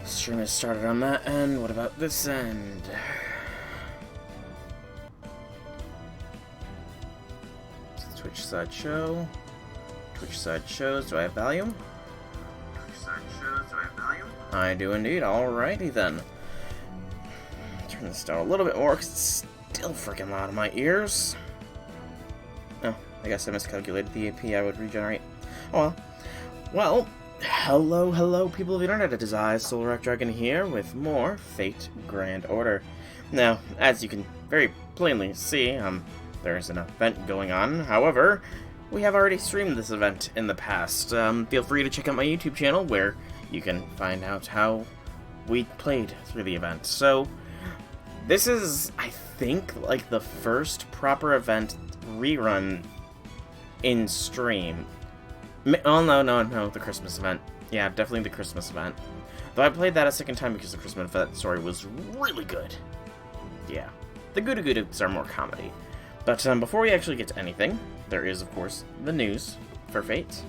Stream has started on that end. What about this end? Twitch side show. Twitch side shows. Do I have volume? Twitch side shows. Do I have volume? I do indeed. Alrighty then. Turn this down a little bit more because it's still freaking loud in my ears. Oh, I guess I miscalculated the AP I would regenerate. Oh well. Hello, people of the internet. It is I, Solar Dragon, here with more Fate Grand Order. Now, as you can very plainly see, there's an event going on. However, we have already streamed this event in the past. Feel free to check out my YouTube channel where you can find out how we played through the event. So, this is, I think, like the first proper event rerun in stream. Oh, no, the Christmas event. Yeah, definitely the Christmas event. Though I played that a second time because the Christmas event story was really good. Yeah. The GudaGudas are more comedy. But before we actually get to anything, there is, of course, the news for Fate.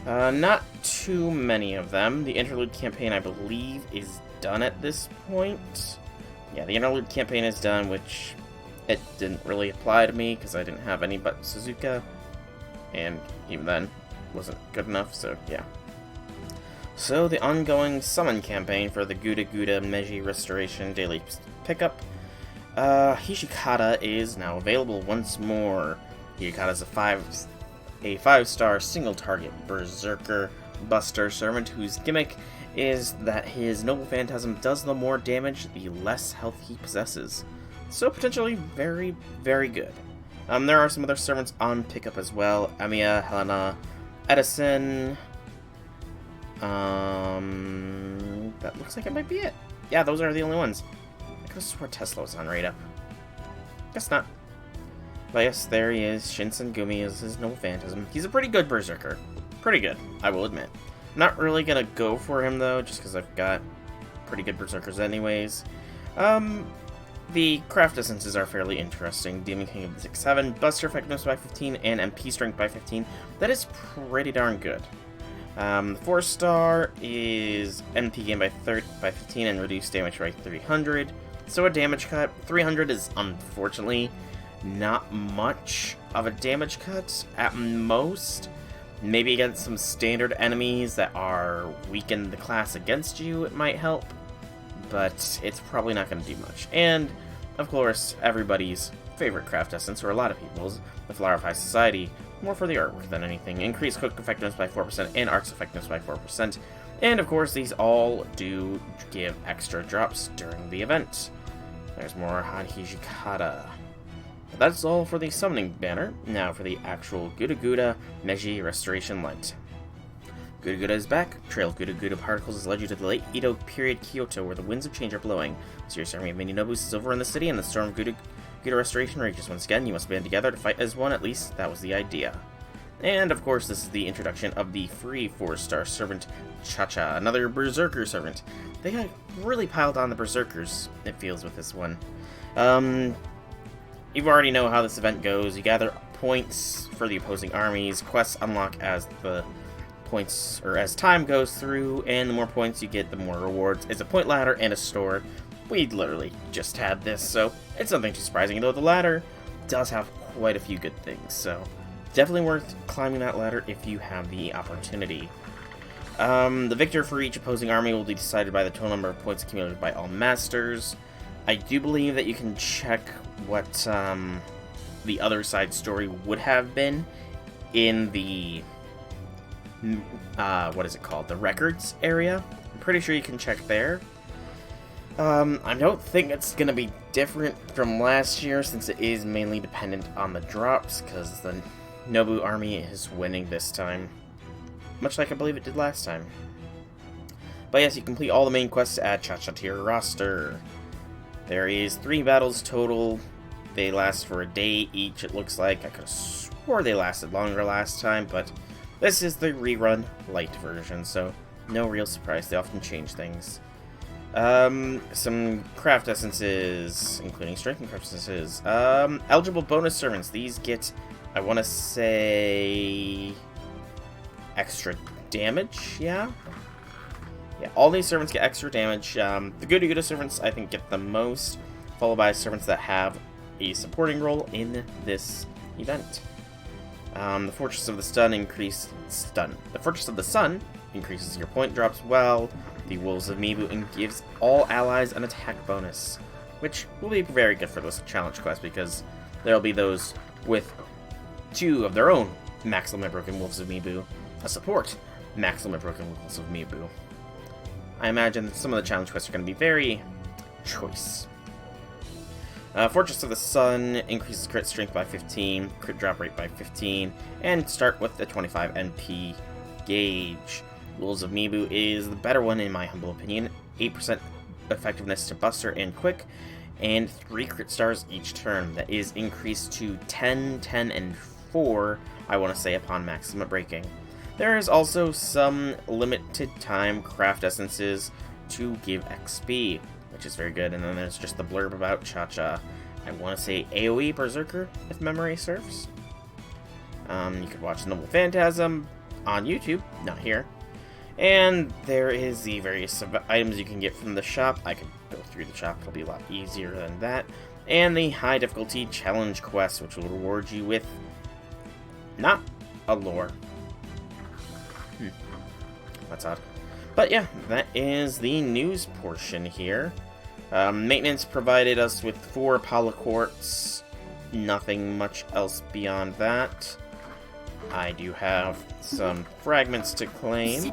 Not too many of them. The Interlude campaign, I believe, is done at this point. Yeah, the Interlude campaign is done, which it didn't really apply to me because I didn't have any but Suzuka. And even then, wasn't good enough, so yeah. So, the ongoing summon campaign for the GudaGuda Meiji Restoration Daily Pickup. Hijikata is now available once more. Hijikata is a 5-star single-target Berserker Buster servant whose gimmick is that his Noble Phantasm does the more damage, the less health he possesses. So, potentially very, very good. There are some other servants on pickup as well. Amiya, Helena, Edison. That looks like it might be it. Yeah, those are the only ones. I could have swore Tesla was on right up. Guess not. But yes, there he is. Shinsen Gumi is his Noble Phantasm. He's a pretty good Berserker. Pretty good, I will admit. I'm not really gonna go for him though, just because I've got pretty good Berserkers anyways. The craft essences are fairly interesting. Demon King of the 6-7, Buster Effectiveness by 15, and MP Strength by 15. That is pretty darn good. The 4-star is MP gain by 15 and reduced damage by 300. So a damage cut. 300 is unfortunately not much of a damage cut at most. Maybe against some standard enemies that are weakened the class against you, it might help. But it's probably not going to do much. And, of course, everybody's favorite craft essence, or a lot of people's, the Flower of High Society, more for the artwork than anything. Increased Cook Effectiveness by 4% and Arts Effectiveness by 4%. And, of course, these all do give extra drops during the event. There's more on Hijikata. But that's all for the summoning banner. Now for the actual GudaGuda Meiji Restoration Light. GudaGuda is back. Trail of GudaGuda particles has led you to the late Edo period Kyoto, where the winds of change are blowing. Serious army of mini-nobus is over in the city, and the storm of GudaGuda restoration rages once again. You must band together to fight as one, at least that was the idea. And, of course, this is the introduction of the free 4-star servant, Cha-Cha, another Berserker servant. They got really piled on the Berserkers, it feels, with this one. You already know how this event goes. You gather points for the opposing armies. Quests unlock as the points, or as time goes through, and the more points you get, the more rewards. It's a point ladder and a store. We literally just had this, so it's nothing too surprising, though the ladder does have quite a few good things, so definitely worth climbing that ladder if you have the opportunity. The victor for each opposing army will be decided by the total number of points accumulated by all masters. I do believe that you can check what the other side story would have been in the what is it called? The records area. I'm pretty sure you can check there. I don't think it's going to be different from last year, since it is mainly dependent on the drops, because the Nobu army is winning this time. Much like I believe it did last time. But yes, you complete all the main quests to add Cha-Cha to your roster. There is 3 battles total. They last for a day each, it looks like. I could have swore they lasted longer last time, but this is the rerun light version, so no real surprise. They often change things. Some craft essences, including strength and craft essences. Eligible bonus servants. These get, I want to say, extra damage, yeah? Yeah, all these servants get extra damage. The GudaGuda servants, I think, get the most, followed by servants that have a supporting role in this event. The Fortress of the Sun The Fortress of the Sun increases your point drops well. The Wolves of Mibu gives all allies an attack bonus, which will be very good for this challenge quest because there'll be those with 2 of their own Max Limit Broken Wolves of Mibu, a support Max Limit Broken Wolves of Mibu. I imagine some of the challenge quests are going to be very choice. Fortress of the Sun increases crit strength by 15, crit drop rate by 15, and start with the 25 NP gauge. Wolves of Mibu is the better one in my humble opinion. 8% effectiveness to Buster and Quick, and 3 crit stars each turn. That is increased to 10, 10, and 4, I want to say, upon maximum breaking. There is also some limited time craft essences to give XP, which is very good. And then there's just the blurb about Cha-Cha. I want to say AoE Berserker, if memory serves. You could watch Noble Phantasm on YouTube, not here. And there is the various items you can get from the shop. I could go through the shop, it'll be a lot easier than that. And the high difficulty challenge quest, which will reward you with not a lore. That's odd. But yeah, that is the news portion here. Maintenance provided us with 4 Polyquartz. Nothing much else beyond that. I do have some fragments to claim.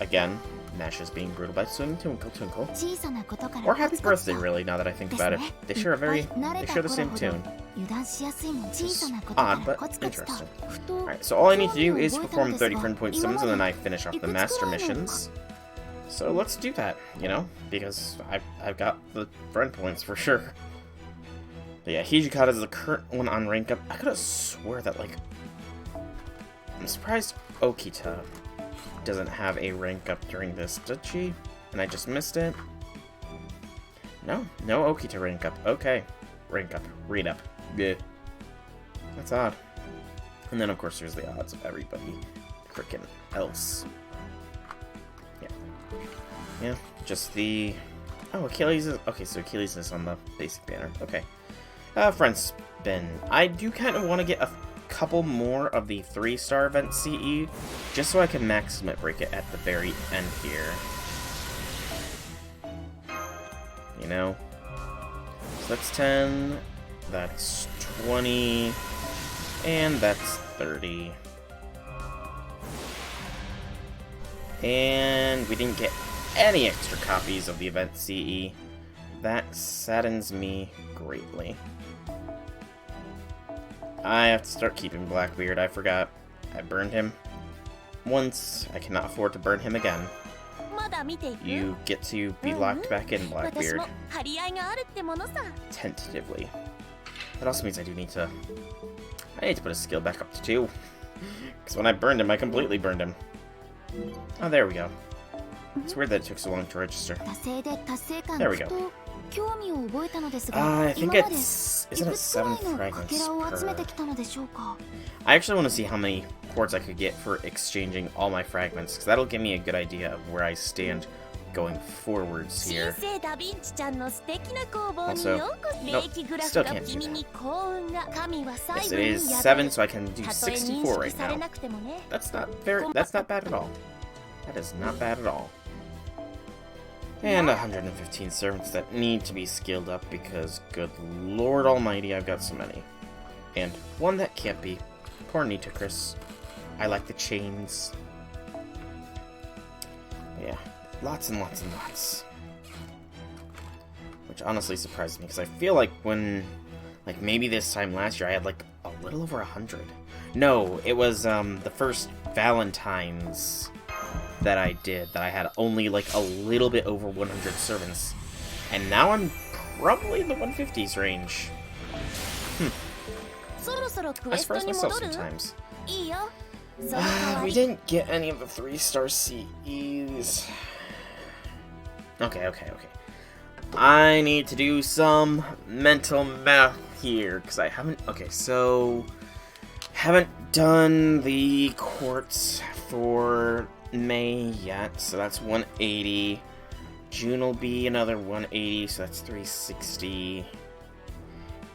Again, Nash is being brutal by Swing Twinkle Twinkle. Or Happy Birthday, really, now that I think about it. They share the same tune. It's odd, but interesting. Alright, so all I need to do is perform 30 friend point summons, and then I finish off the master missions. So let's do that, you know, because I've got the friend points for sure. But yeah, Hijikata is the current one on rank up. I could have swore that, like, I'm surprised Okita doesn't have a rank up during this, did she? And I just missed it? No Okita rank up. Okay. Rank up. Read up. Good. That's odd. And then, of course, there's the odds of everybody frickin' else. Yeah. Yeah, just the... Oh, Achilles is... Okay, so Achilles is on the basic banner. Okay. Friend spin. I do kind of want to get a couple more of the 3-star event CE, just so I can max limit break it at the very end here. You know? So that's 10, that's 20, and that's 30. And we didn't get any extra copies of the event CE. That saddens me greatly. I have to start keeping Blackbeard, I forgot. I burned him once, I cannot afford to burn him again. You get to be locked back in, Blackbeard. Tentatively. That also means I need to put his skill back up to 2. Because when I burned him, I completely burned him. Oh, there we go. It's weird that it took so long to register. There we go. I think it's... Isn't it 7 fragments per... I actually want to see how many quartz I could get for exchanging all my fragments, because that'll give me a good idea of where I stand going forwards here. Also, nope, still can't do that. Yes, it is 7, so I can do 64 right now. That's not bad at all. That is not bad at all. And 115 servants that need to be skilled up because, good lord almighty, I've got so many. And one that can't be. Poor Nitocris. I like the chains. But yeah, lots and lots and lots. Which honestly surprised me, because I feel like when, like maybe this time last year, I had like a little over 100. No, it was the first Valentine's that I did, that I had only like a little bit over 100 servants. And now I'm probably in the 150s range. I surprise myself sometimes. We didn't get any of the 3-star CEs. Okay. I need to do some mental math here, because I haven't... Okay, so... Haven't done the quartz for May yet, so that's 180. June will be another 180, so that's 360.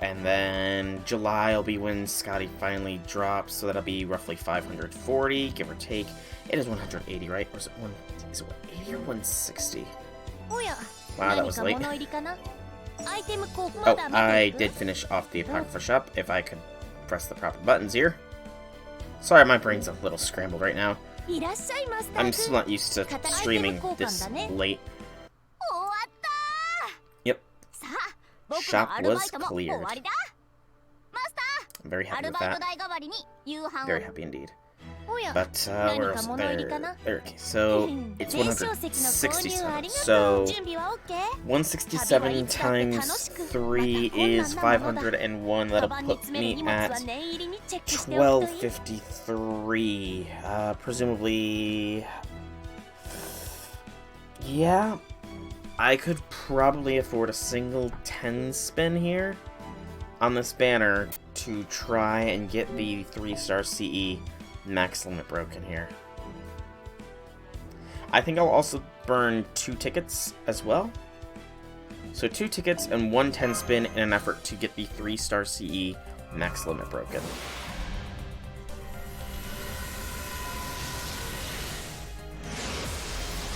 And then July will be when Scotty finally drops, so that'll be roughly 540, give or take. It is 180, right? Or is it 180 or 160? Wow, that was late. Oh, I did finish off the Apocrypha Shop, if I could press the proper buttons here. Sorry, my brain's a little scrambled right now. I'm still not used to streaming this late. Yep. Shop was cleared. I'm very happy with that. Very happy indeed. But, where else? There. Okay, so it's 167. So, 167 times 3 is 501. That'll put me at 1253. Presumably... Yeah, I could probably afford a single 10 spin here on this banner to try and get the 3-star CE max limit broken here. I think I'll also burn 2 tickets as well. So 2 tickets and 1 10 spin in an effort to get the 3-star CE max limit broken.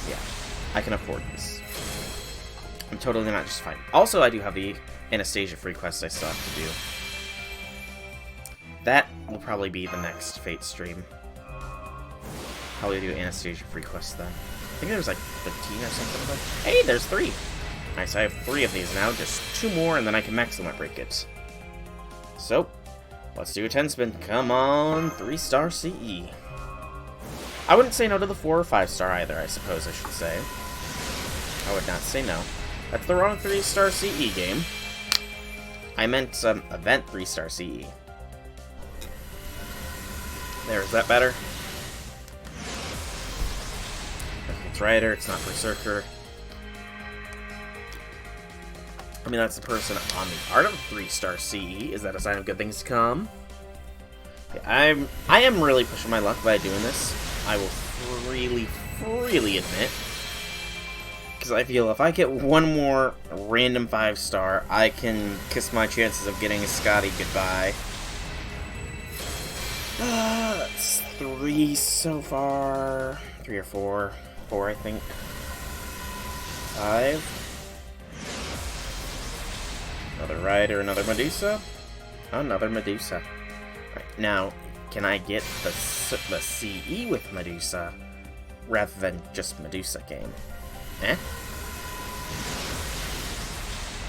Yeah, I can afford this. I'm totally not just fine. Also, I do have the Anastasia free quest I still have to do. That will probably be the next Fate stream. Probably do Anastasia free quest then. I think there's like 15 or something. Hey, there's 3! Nice, I have 3 of these now. Just 2 more and then I can max limit break it. So, let's do a 10 spin. Come on, 3-star CE. I wouldn't say no to the 4 or 5-star either, I suppose I should say. I would not say no. That's the wrong 3-star CE game. I meant event 3-star CE. There, is that better? It's Rider, it's not Berserker. I mean, that's the person on the art of 3-star CE. Is that a sign of good things to come? Okay, I am really pushing my luck by doing this. I will freely admit. Because I feel if I get one more random 5-star, I can kiss my chances of getting a Scotty goodbye. That's 3 so far. 3 or 4. 4, I think. 5. Another Rider, another Medusa. Another Medusa. Right, now, can I get the CE with Medusa rather than just Medusa game? Eh?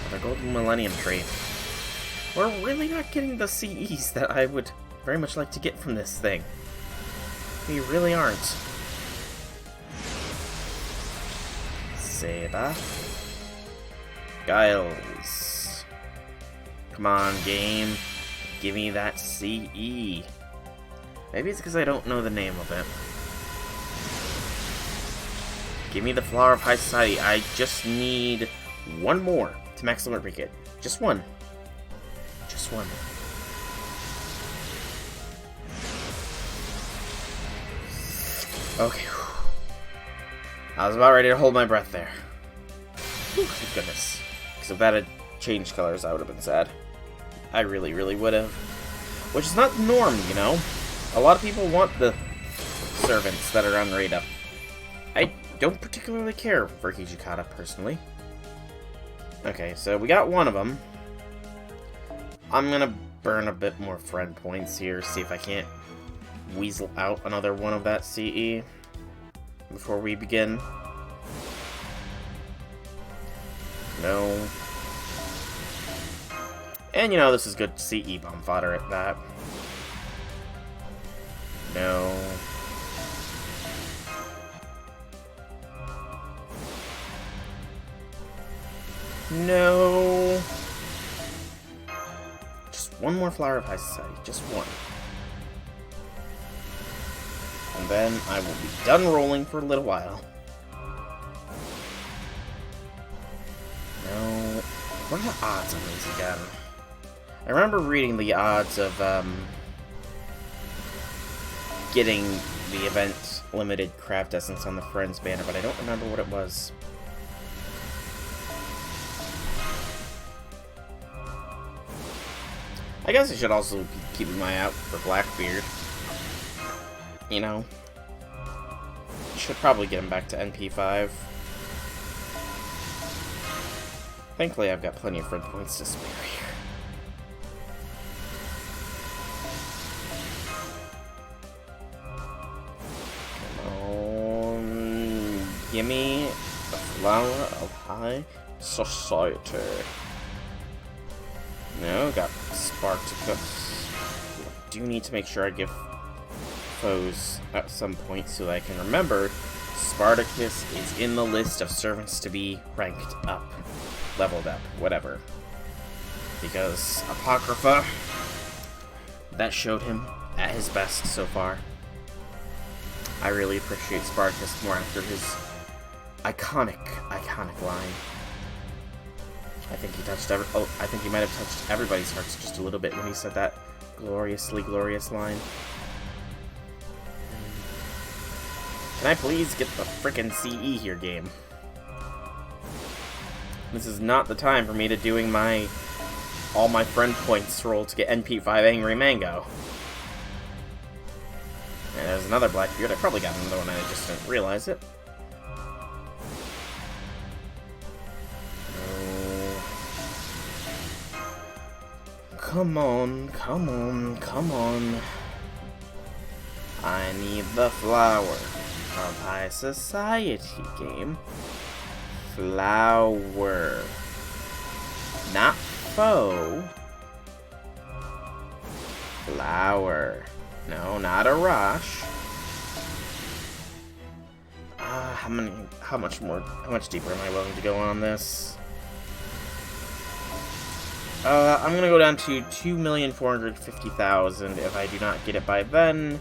Another Golden Millennium Tree. We're really not getting the CEs that I would very much like to get from this thing. We really aren't. Seba. Giles. Come on, game. Give me that CE. Maybe it's because I don't know the name of it. Give me the Flower of High Society. I just need one more to max limit break it. Just one. Just one. Okay. I was about ready to hold my breath there. Thank goodness. Because if that had changed colors, I would have been sad. I really, really would have. Which is not the norm, you know? A lot of people want the servants that are on Raid Up. I don't particularly care for GudaGuda, personally. Okay, so we got one of them. I'm gonna burn a bit more friend points here, see if I can't weasel out another one of that CE before we begin. No. And you know, this is good CE bomb fodder at that. No. No. Just one more Flower of High Society. Just one. And then I will be done rolling for a little while. No. What are the odds on these again? I remember reading the odds of getting the event limited craft essence on the Friends banner, but I don't remember what it was. I guess I should also be keeping my eye out for Blackbeard. You know? Should probably get him back to NP5. Thankfully, I've got plenty of friend points to spare here. Gimme the flower of high society. No, got Spartacus. I do need to make sure I give foes at some point so that I can remember Spartacus is in the list of servants to be ranked up, leveled up, whatever. Because Apocrypha, that showed him at his best so far. I really appreciate Spartacus more after his iconic line. I think he touched I think he might have touched everybody's hearts just a little bit when he said that gloriously glorious line. Can I please get the frickin' CE here, game? This is not the time for me to doing all my friend points roll to get NP5 Angry Mango. And there's another Blackbeard. I probably got another one and I just didn't realize it. Come on, come on, come on. I need the flower of high society, game. Flower. Not foe. Flower. No, not a rush. How much deeper am I willing to go on this? I'm gonna go down to 2,450,000. If I do not get it by then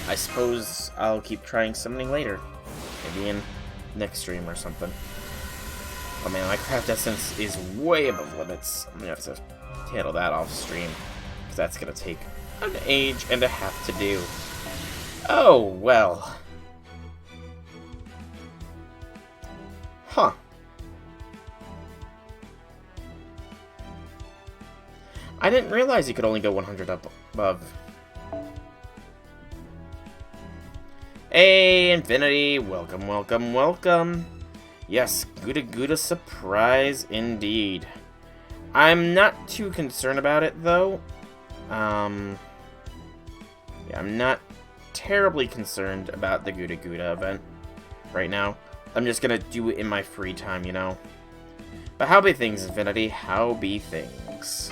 I suppose I'll keep trying summoning later. Maybe in next stream or something. Oh man, my craft essence is way above limits. I'm gonna have to handle that off stream, because that's gonna take an age and a half to do. Oh, well. Huh. I didn't realize you could only go 100 up above. Hey, Infinity! Welcome, welcome, welcome! Yes, GudaGuda surprise indeed. I'm not too concerned about it, though. Yeah, I'm not terribly concerned about the GudaGuda event right now. I'm just gonna do it in my free time, you know? But how be things, Infinity? How be things?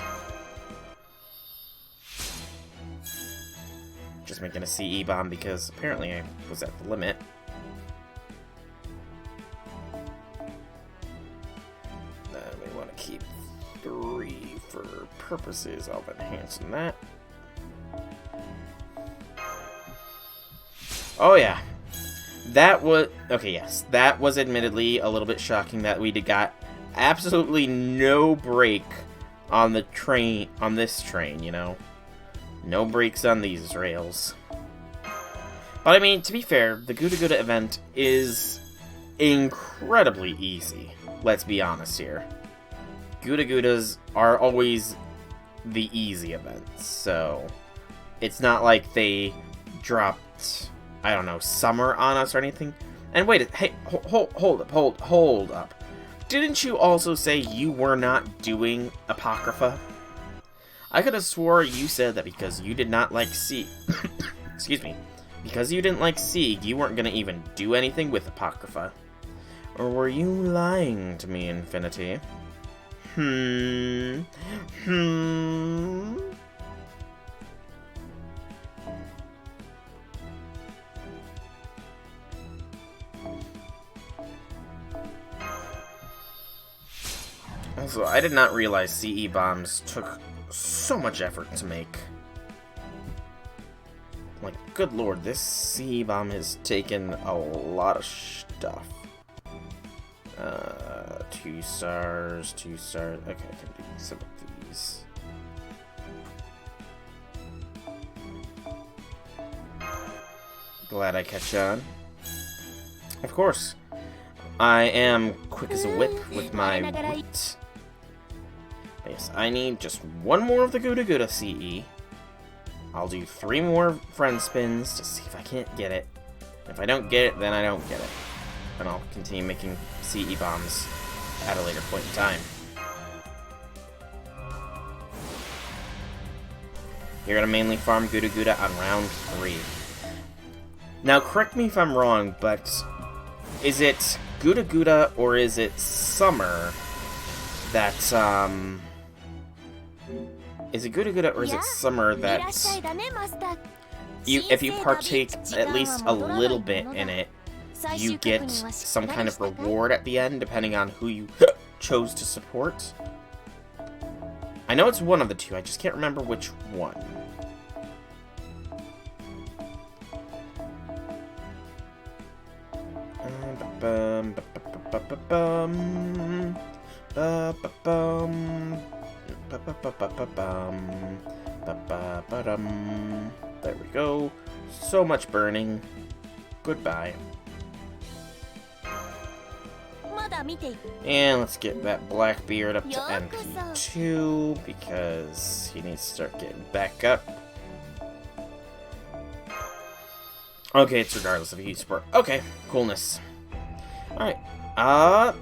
Just making a CE bomb because apparently I was at the limit. Then we want to keep 3 for purposes of enhancing that. Oh yeah. That was... Okay, yes. That was admittedly a little bit shocking that we got absolutely no break on the train, on this train, you know? No breaks on these rails. But I mean, to be fair, the GudaGuda event is incredibly easy. Let's be honest here. GudaGudas are always the easy events, so it's not like they dropped, I don't know, summer on us or anything. And wait, hey, hold up. Didn't you also say you were not doing Apocrypha? I could have swore you said that because you did not like Sieg. Excuse me. Because you didn't like Sieg, you weren't gonna even do anything with Apocrypha. Or were you lying to me, Infinity? Also, I did not realize CE bombs took so much effort to make. Like, good lord, this CE bomb has taken a lot of stuff. 2 stars, 2 stars. Okay, I can do some of these. Glad I catch on. Of course. I am quick as a whip with my wit. Yes, I need just one more of the GudaGuda CE. I'll do 3 more friend spins to see if I can't get it. If I don't get it, then I don't get it. And I'll continue making CE bombs at a later point in time. You're gonna mainly farm GudaGuda on round 3. Now, correct me if I'm wrong, but is it GudaGuda or is it Summer that, is it GudaGuda or is it Summer that if you partake at least a little bit in it, you get some kind of reward at the end, depending on who you chose to support? I know it's one of the two, I just can't remember which one. There we go. So much burning. Goodbye. And let's get that Blackbeard up to NP2 because he needs to start getting back up. Okay, it's regardless of heat support. Okay, coolness. Alright.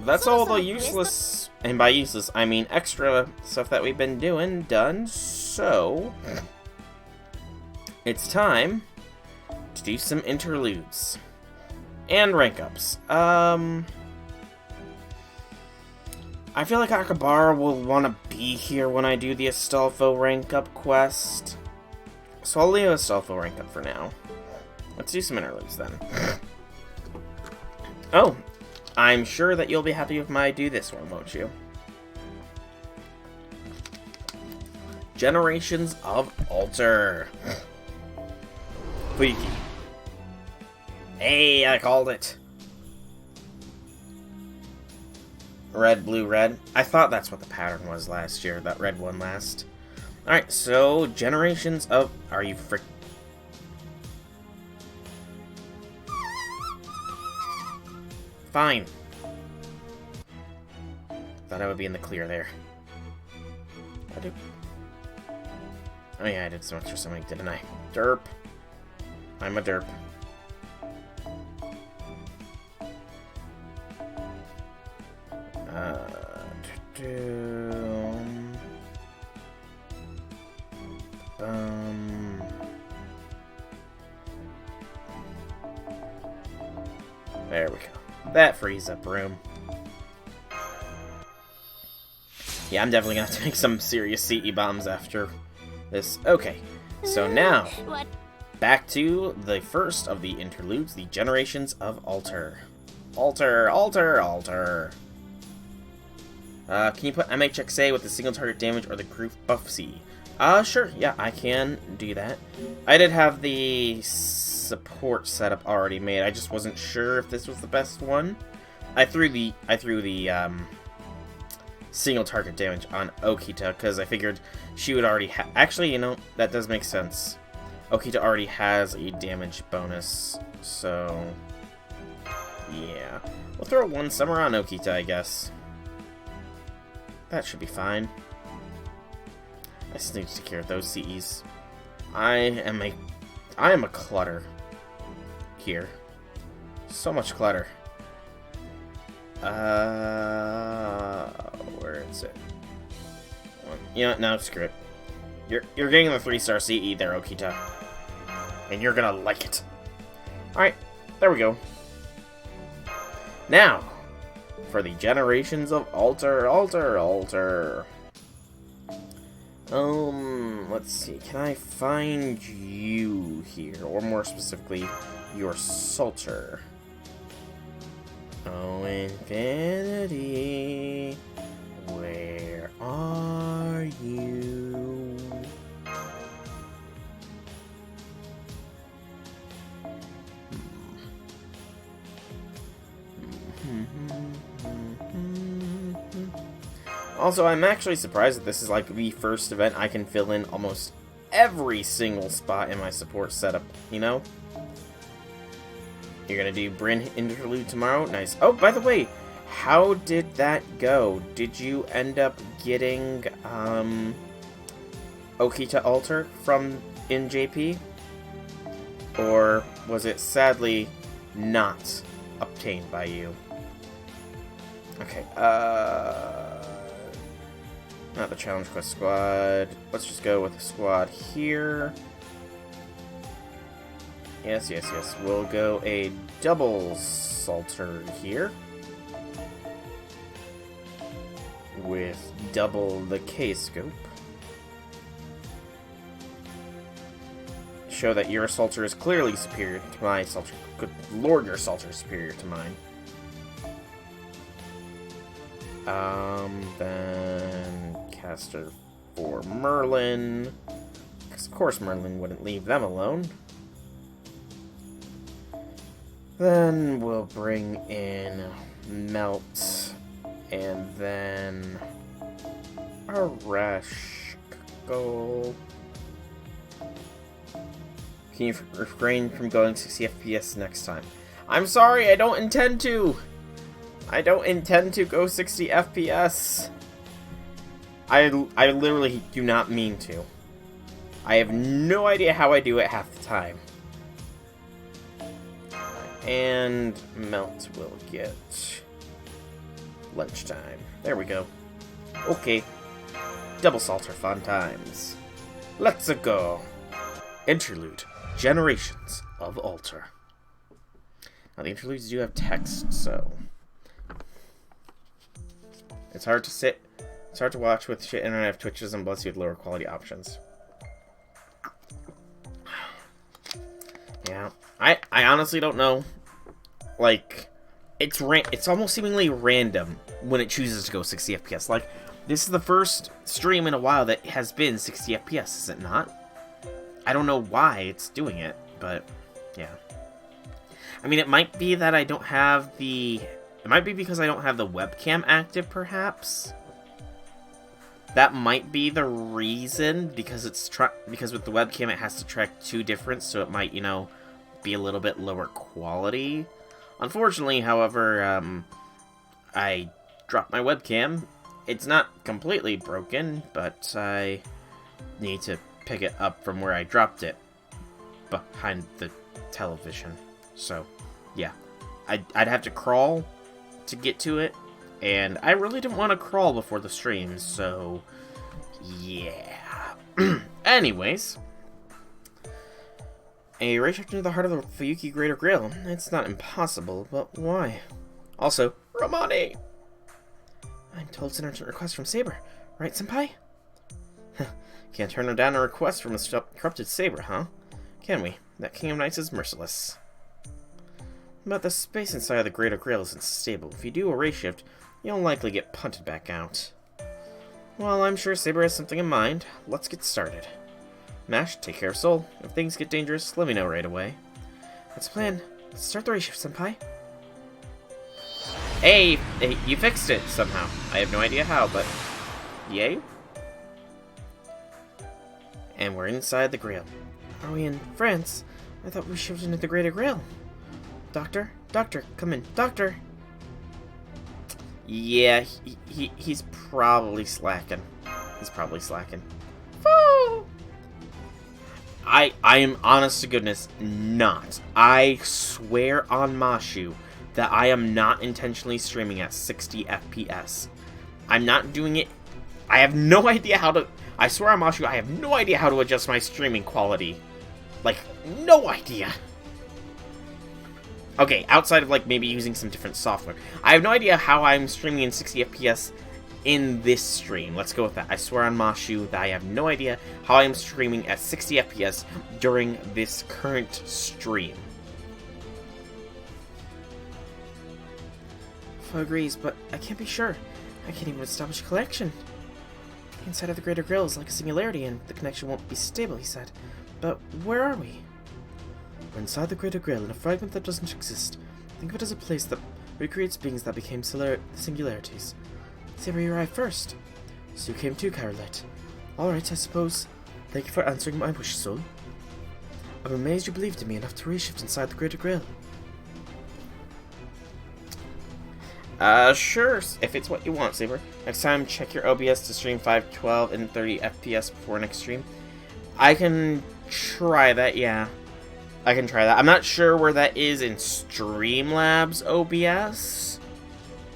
That's all the useless, and by useless, I mean extra stuff that we've been done. So, it's time to do some interludes. And rank ups. I feel like Akabara will want to be here when I do the Astolfo rank up quest. So I'll leave Astolfo rank up for now. Let's do some interludes then. Oh, I'm sure that you'll be happy if I do this one, won't you? Generations of Alter. Fuiki. Hey, I called it. Red, blue, red. I thought that's what the pattern was last year. That red one last. Alright, so Generations of... Are you frick... Fine. Thought I would be in the clear there. I do. Oh yeah, I did so much for somebody, didn't I? Derp. I'm a derp. There we go. That frees up room. Yeah, I'm definitely gonna have to make some serious CE bombs after this. Okay, so now, back to the first of the interludes, the Generations of Alter. Alter, Alter, Alter. Can you put MHXA with the single target damage or the group buff C? Sure, yeah, I can do that. I did have the support setup already made. I just wasn't sure if this was the best one. I threw the single target damage on Okita because I figured she would already have. Actually, you know, that does make sense. Okita already has a damage bonus, so yeah, we'll throw one summer on Okita, I guess. That should be fine. I just need to take care of those CEs. I am a clutter here. So much clutter. Where is it? You know, no, screw it. You're getting the 3-star CE there, Okita. And you're gonna like it. Alright, there we go. Now, for the Generations of Alter, Alter, Alter. Let's see. Can I find you here? Or more specifically, your Salter. Oh, Infinity, where are you? Also, I'm actually surprised that this is like the first event I can fill in almost every single spot in my support setup, you know? You're gonna do Bryn Interlude tomorrow? Nice. Oh, by the way, how did that go? Did you end up getting, Okita Altar from in JP? Or was it sadly not obtained by you? Okay, not the Challenge Quest squad. Let's just go with the squad here. Yes. We'll go a double Salter here. With double the K-scope. Show that your Salter is clearly superior to my Salter. Good lord, your Salter is superior to mine. Then caster for Merlin. Because of course Merlin wouldn't leave them alone. Then we'll bring in Melt, and then Arashko. Can you refrain from going 60 FPS next time? I'm sorry, I don't intend to! I don't intend to go 60 FPS. I literally do not mean to. I have no idea how I do it half the time. And Melt will get lunchtime. There we go. Okay. Double Salter fun times. Let's go. Interlude. Generations of Altar. Now the interludes do have text, so it's hard to watch with shit internet Twitches and bless you with lower quality options. Yeah. I honestly don't know. Like, it's almost seemingly random when it chooses to go 60 FPS. Like, this is the first stream in a while that has been 60 FPS, is it not? I don't know why it's doing it, but yeah. I mean, it might be that I don't have the... It might be because I don't have the webcam active, perhaps. That might be the reason, because because with the webcam it has to track two different, so it might, you know, be a little bit lower quality. Unfortunately, however, I dropped my webcam. It's not completely broken, but I need to pick it up from where I dropped it behind the television. So, yeah. I'd have to crawl to get to it, and I really didn't want to crawl before the stream, so yeah. Anyways, a race into the heart of the Fuyuki Greater Grail. It's not impossible, but why? Also, Romani! I'm told it's an urgent request from Saber, right, senpai? Can't turn down a request from a corrupted Saber, huh? Can we? That King of Knights is merciless. But the space inside of the Greater Grail isn't stable. If you do a race shift, you'll likely get punted back out. Well, I'm sure Saber has something in mind. Let's get started. Mash, take care of Soul. If things get dangerous, let me know right away. Let's plan. Let's start the race shift, senpai. Hey, you fixed it somehow. I have no idea how, but yay. And we're inside the Grail. Are we in France? I thought we shifted into the Greater Grail. Doctor? Doctor, come in. Doctor! Yeah, he's probably slacking. He's probably slacking. Woo! I am honest to goodness not. I swear on Mashu that I am not intentionally streaming at 60 FPS. I'm not doing it. I have no idea how to... I swear on Mashu, I have no idea how to adjust my streaming quality. Like, no idea. Okay, outside of, like, maybe using some different software. I have no idea how I'm streaming in 60 FPS in this stream. Let's go with that. I swear on Mashu that I have no idea how I'm streaming at 60 FPS during this current stream. Fo agrees, but I can't be sure. I can't even establish a connection. Inside of the Greater Grail is like a singularity, and the connection won't be stable, he said. But where are we? We're inside the Greater Grail in a fragment that doesn't exist. Think of it as a place that recreates beings that became singularities. Saber, you arrived first. So you came too, Carolet. Alright, I suppose. Thank you for answering my wish, Soul. I'm amazed you believed in me enough to reshift inside the Greater Grail. Sure, if it's what you want, Saber. Next time, check your OBS to stream 512 and 30 FPS before next stream. I can try that, yeah. I can try that. I'm not sure where that is in Streamlabs OBS,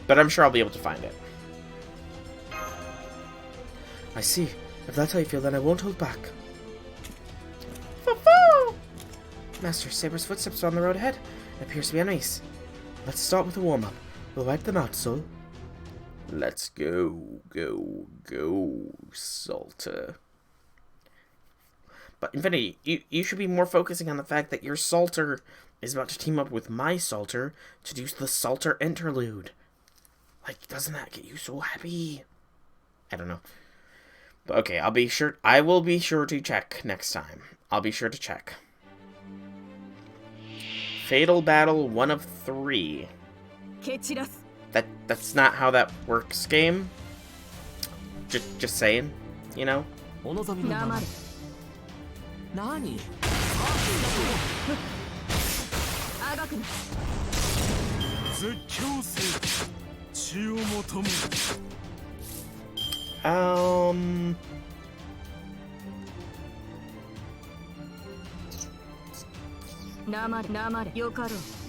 but I'm sure I'll be able to find it. I see. If that's how you feel, then I won't hold back. Master, Saber's footsteps are on the road ahead. It appears to be enemies. Let's start with a warm-up. We'll wipe them out, Soul. Let's go, Salter. But Infinity, you should be more focusing on the fact that your Salter is about to team up with my Salter to do the Salter Interlude. Like, doesn't that get you so happy? I don't know. But okay, I will be sure to check next time. I'll be sure to check. Fatal Battle 1 of 3. That's not how that works, game. Just saying, you know?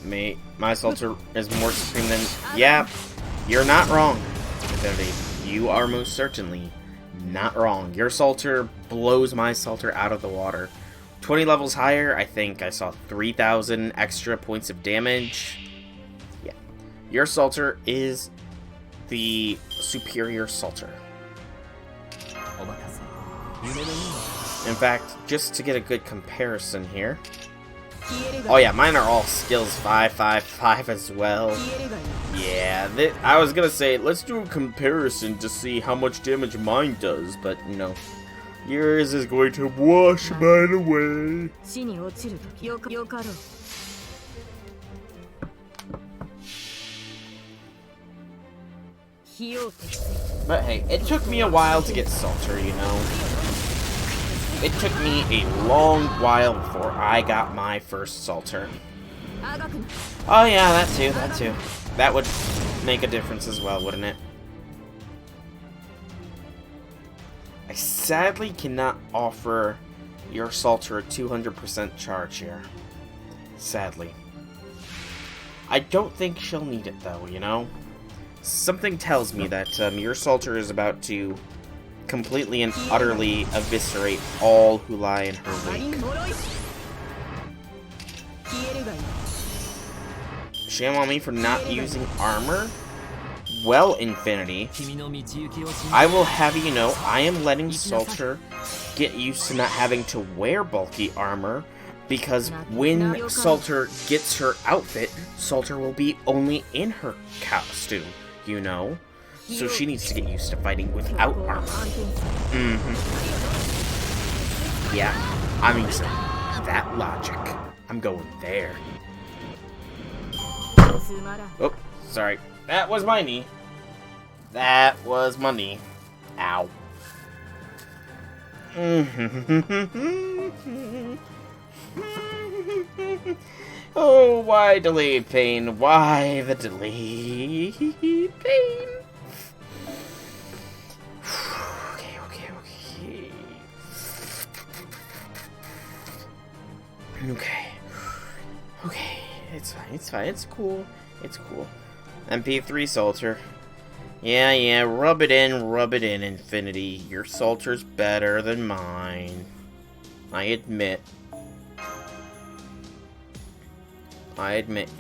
Mate, my Salter is more supreme than... Yeah, you're not wrong, Infinity. You are most certainly not wrong. Your Salter blows my Salter out of the water. 20 levels higher, I think I saw 3,000 extra points of damage. Yeah. Your Salter is the superior Salter. In fact, just to get a good comparison here... Oh yeah, mine are all skills 5, 5, 5 as well. Yeah, I was gonna say, let's do a comparison to see how much damage mine does, but, you know, yours is going to wash mine away. But hey, it took me a while to get Salter, you know. It took me a long while before I got my first Salter. Oh yeah, that too. That would make a difference as well, wouldn't it? I sadly cannot offer your Salter a 200% charge here. Sadly. I don't think she'll need it though, you know? Something tells me that your Salter is about to completely and utterly eviscerate all who lie in her wake. Shame on me for not using armor? Well, Infinity, I will have you know, I am letting Salter get used to not having to wear bulky armor, because when Salter gets her outfit, Salter will be only in her costume, you know? So she needs to get used to fighting without armor. Yeah, I'm using that logic. I'm going there. Oh, sorry. That was my knee. That was my knee. Ow. Oh, why delayed pain? Why the delayed pain? Okay, it's fine, it's cool, MP3 Salter. Yeah, rub it in, Infinity. Your Salter's better than mine. I admit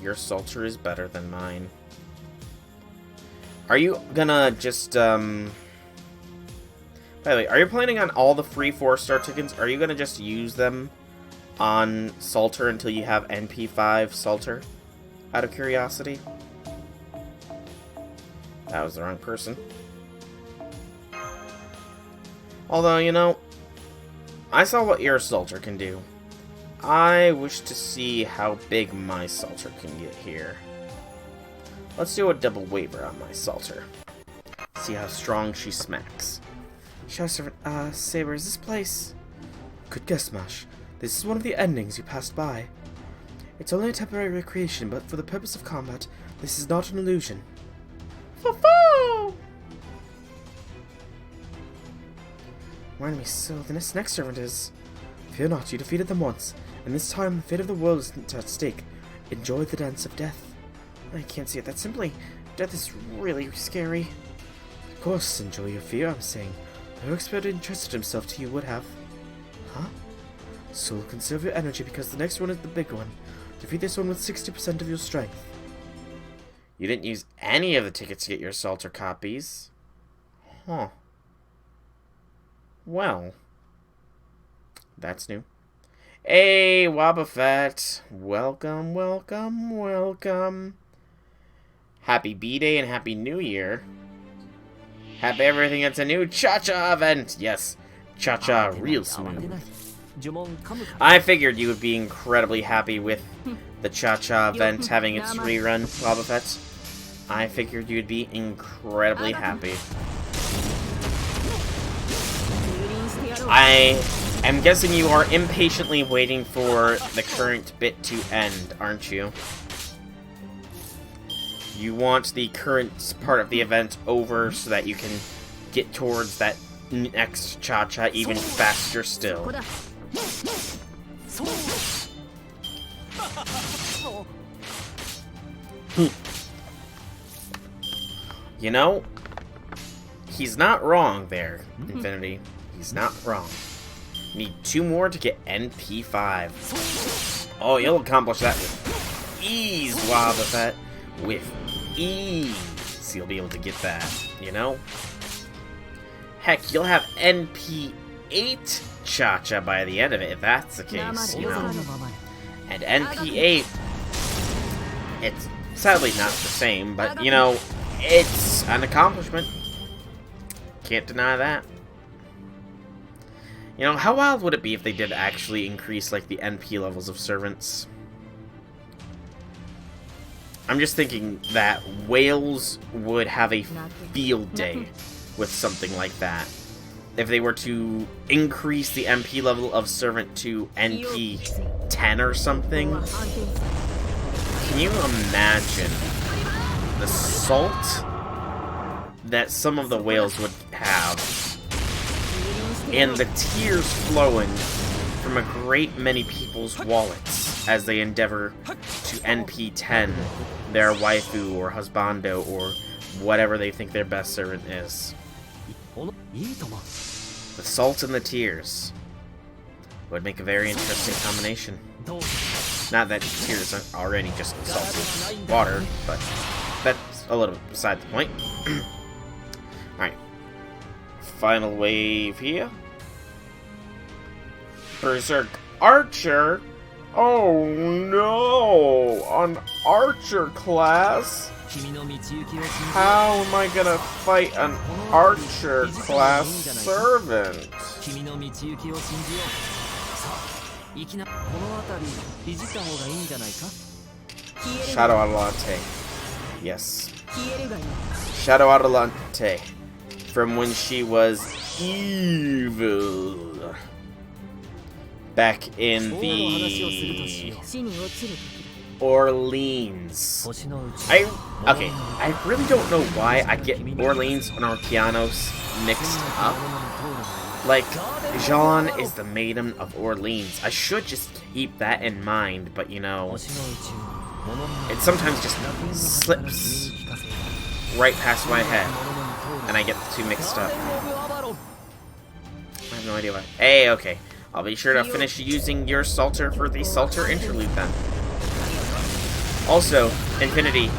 your Salter is better than mine. Are you gonna just, by the way, are you planning on all the free 4-star tickets? Are you gonna just use them on Salter until you have NP5 Salter? Out of curiosity? That was the wrong person. Although, you know, I saw what your Salter can do. I wish to see how big my Salter can get here. Let's do a double waiver on my Salter. See how strong she smacks. Shadow Servant, Saber, is this place? Good guess, Mash. This is one of the endings you passed by. It's only a temporary recreation, but for the purpose of combat, this is not an illusion. Foo-foo! More enemies still than this next servant is. Fear not, you defeated them once, and this time the fate of the world is at stake. Enjoy the dance of death. I can't see it that simply. Death is really scary. Of course, enjoy your fear, I'm saying. No expert entrusted himself to you would have. Huh? So conserve your energy because the next one is the big one. Defeat this one with 60% of your strength. You didn't use any of the tickets to get your Salter copies. Huh. Well. That's new. Hey, Wobbuffet. Welcome, welcome, welcome. Happy B-Day and Happy New Year. Happy everything that's a new Cha-Cha event. Yes, Cha-Cha real smooth. I figured you would be incredibly happy with the Cha-Cha event having its rerun, Wobbuffet. I figured you'd be incredibly happy. I am guessing you are impatiently waiting for the current bit to end, aren't you? You want the current part of the event over so that you can get towards that next Cha-Cha even faster still. You know, he's not wrong there, Infinity. He's not wrong. Need 2 more to get NP5. Oh, you'll accomplish that with ease, Wobbuffet. With ease, you'll be able to get that, you know? Heck, you'll have NP8 Cha-Cha by the end of it, if that's the case, you know? And NP8, it's sadly not the same, but, you know, it's an accomplishment. Can't deny that. You know, how wild would it be if they did actually increase, like, the NP levels of servants? I'm just thinking that Wales would have a field day with something like that. If they were to increase the MP level of servant to NP 10 or something. Can you imagine the salt that some of the whales would have and the tears flowing from a great many people's wallets as they endeavor to NP 10 their waifu or husbando or whatever they think their best servant is? The salt and the tears would make a very interesting combination. Not that tears aren't already just salty water, but that's a little beside the point. Alright. Final wave here. Berserk Archer? Oh no! An Archer class? How am I gonna fight an Archer class servant? Shadow Adelante. Yes. Shadow Adelante. From when she was evil. Back in the Orleans. I really don't know why I get Orleans and Arkeanos mixed up. Like, Jean is the maiden of Orleans. I should just keep that in mind, but you know, it sometimes just slips right past my head, and I get the two mixed up. I have no idea why. Hey, okay. I'll be sure to finish using your Salter for the Salter Interlude then. Also, Infinity,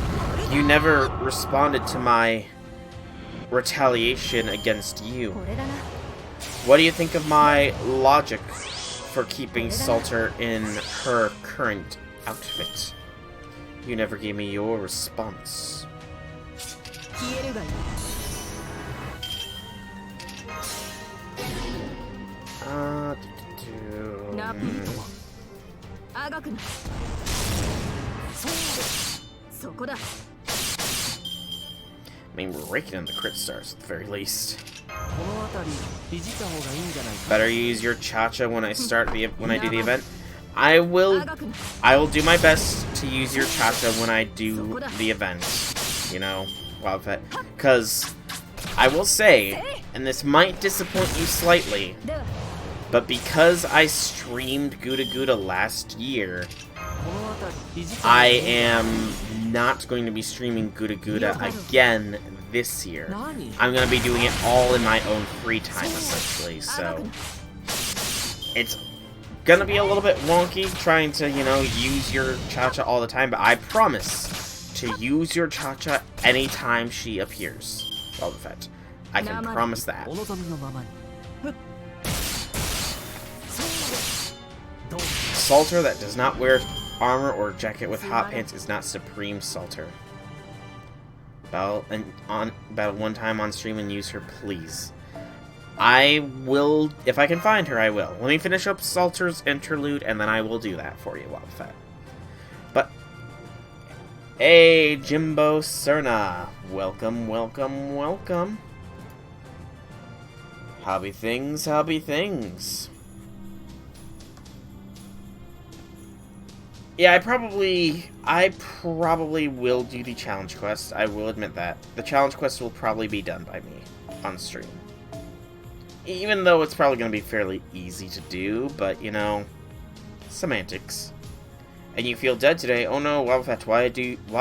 you never responded to my retaliation against you. What do you think of my logic for keeping Salter in her current outfit? You never gave me your response. I mean, we're raking in the crit stars at the very least. Better use your Cha-Cha when I do the event. I will do my best to use your Cha-Cha when I do the event. You know, Wildfet, because I will say, and this might disappoint you slightly, but because I streamed GudaGuda last year, I am not going to be streaming GudaGuda again this year. I'm going to be doing it all in my own free time, essentially, so it's gonna be a little bit wonky trying to, you know, use your Cha-Cha all the time, but I promise to use your Cha-Cha anytime she appears. Wildfet. I can promise that. Salter that does not wear armor or jacket with hot pants is not Supreme Salter. Battle one time on stream and use her, please. I will, if I can find her, I will. Let me finish up Salter's Interlude, and then I will do that for you, Wildfet. But, hey, Jimbo Cerna. Welcome, welcome, welcome. Hobby things, hobby things. Yeah, I probably will do the challenge quest. I will admit that. The challenge quest will probably be done by me on stream. Even though it's probably going to be fairly easy to do, but, you know, semantics. And you feel dead today? Oh no, Wildfet, why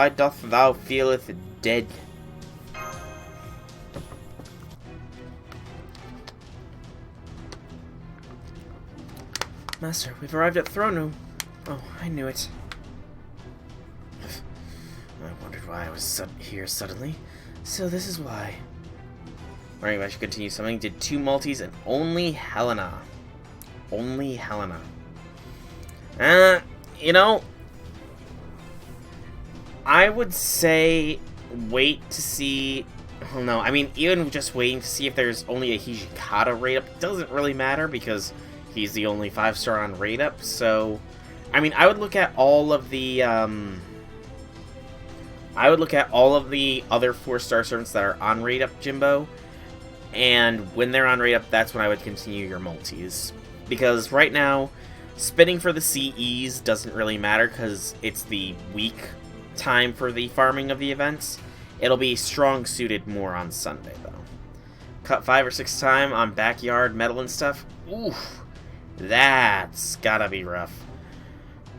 doth thou feeleth dead? Master, we've arrived at throne room. Oh, I knew it. I wondered why I was here suddenly. So this is why. Right, I should continue something. Did 2 multis and only Helena. Only Helena. You know, I would say wait to see. Oh no, I mean, even just waiting to see if there's only a Hijikata rate up doesn't really matter because he's the only 5-star on rate up. So, I mean, I would look at all of the other 4-star servants that are on rate up, Jimbo. And when they're on rate up, that's when I would continue your multis. Because right now, spinning for the CEs doesn't really matter because it's the week time for the farming of the events. It'll be strong suited more on Sunday, though. Cut 5 or 6 time on backyard metal and stuff. Oof. That's gotta be rough.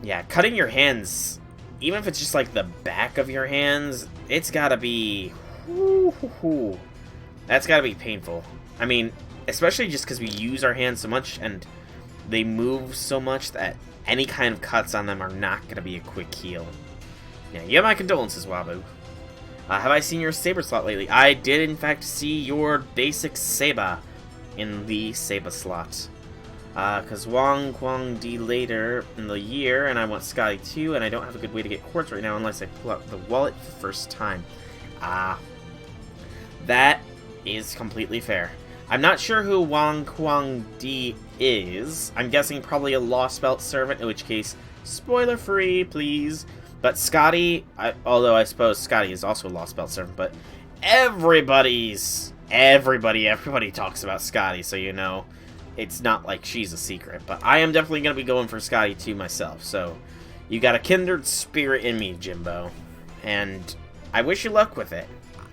Yeah, cutting your hands, even if it's just like the back of your hands, it's gotta be... That's gotta be painful. I mean, especially just because we use our hands so much and they move so much that any kind of cuts on them are not gonna be a quick heal. Yeah, you have my condolences, Wabu. Have I seen your Saber slot lately? I did, in fact, see your basic Saber in the Saber slot. Because Wong Kwang D later in the year, and I want Scotty too, and I don't have a good way to get quartz right now unless I pull out the wallet for the first time. That is completely fair. I'm not sure who Wong Kwang D is. I'm guessing probably a Lost Belt servant, in which case, spoiler free, please. But Scotty, although I suppose Scotty is also a Lost Belt servant, but everybody talks about Scotty, so you know, it's not like she's a secret. But I am definitely going to be going for Scotty too myself, so you got a kindred spirit in me, Jimbo, and I wish you luck with it.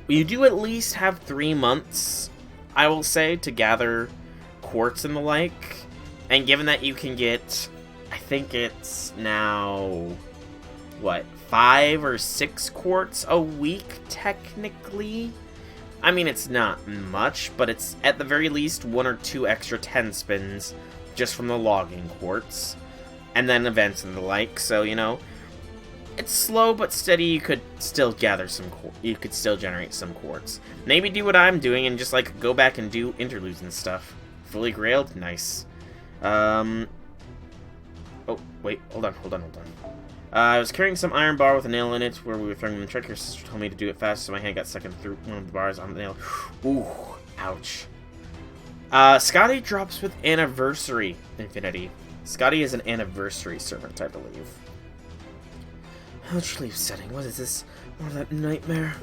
You do at least have 3 months, I will say, to gather quartz and the like. And given that you can get, I think it's now, what, 5 or 6 quartz a week, technically? I mean, it's not much, but it's at the very least 1 or 2 extra 10 spins just from the logging quartz. And then events and the like, so, you know, it's slow but steady. You could still gather some you could still generate some quartz. Maybe do what I'm doing and just like go back and do interludes and stuff. Fully grailed? Nice. Oh, wait, hold on. I was carrying some iron bar with a nail in it where we were throwing them in the truck. Your sister told me to do it fast, so my hand got stuck in through one of the bars on the nail. Ooh, ouch. Scotty drops with Anniversary Infinity. Scotty is an Anniversary servant, I believe. Ouch, leaf setting. What is this? More of that nightmare?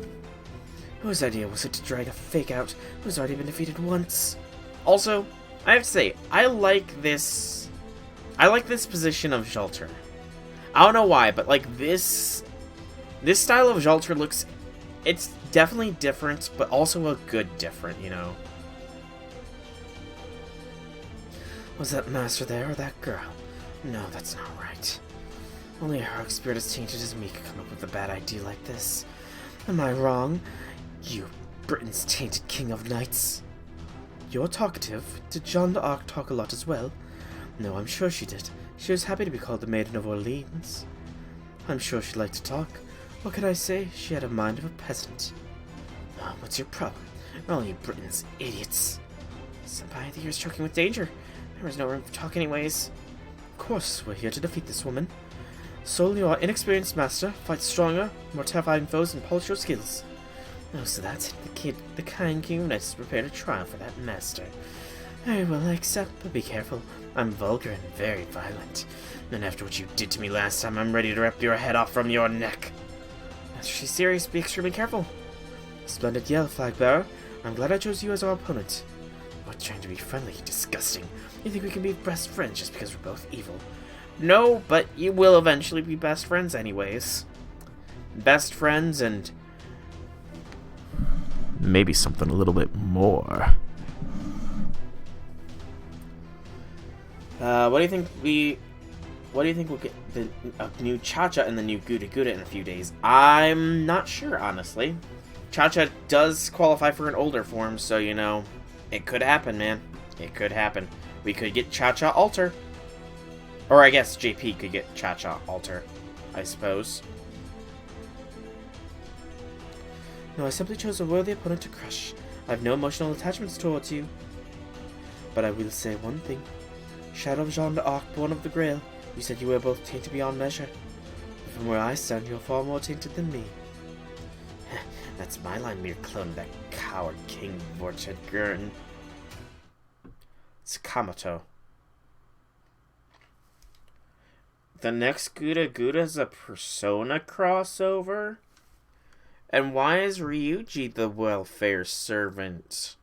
Whose idea was it to drag a fake out who's already been defeated once? Also, I have to say, I like this position of Xalter. I don't know why, but like this style of Xalter looks It's definitely different, but also a good different, you know. Was that master there or that girl? No, that's not right. Only a heroic spirit as tainted as me could come up with a bad idea like this. Am I wrong? You, Britain's tainted king of knights. You're talkative. Did Jeanne d'Arc talk a lot as well? No, I'm sure she did. She was happy to be called the Maiden of Orleans. I'm sure she liked to talk. What can I say? She had a mind of a peasant. Oh, what's your problem? All you Britons idiots. Senpai, the year's choking with danger. There was no room for talk anyways. Of course, we're here to defeat this woman. Sol, your inexperienced master, fights stronger, more terrifying foes and polish your skills. Oh, so that's it. The kind king of knights is prepared a trial for that master. Very well, I accept, but be careful. I'm vulgar and very violent. And after what you did to me last time, I'm ready to rip your head off from your neck. Master, she's serious. Be extremely careful. Splendid yell, flag bearer. I'm glad I chose you as our opponent. What, trying to be friendly? Disgusting. You think we can be best friends just because we're both evil? No, but you will eventually be best friends anyways. Best friends and maybe something a little bit more. What do you think we'll get the new Cha-Cha and the new GudaGuda in a few days? I'm not sure, honestly. Cha-Cha does qualify for an older form, so, you know, it could happen, man. It could happen. We could get Cha-Cha Alter. Or I guess JP could get Cha-Cha Alter, I suppose. No, I simply chose a worthy opponent to crush. I have no emotional attachments towards you. But I will say one thing. Shadow of Jeanne d'Arc, born of the Grail, you said you were both tainted beyond measure. But from where I stand, you're far more tainted than me. That's my line, mere clone of that coward King Vorched Gurn. Sakamoto. The next GudaGuda is a Persona crossover? And why is Ryuji the welfare servant?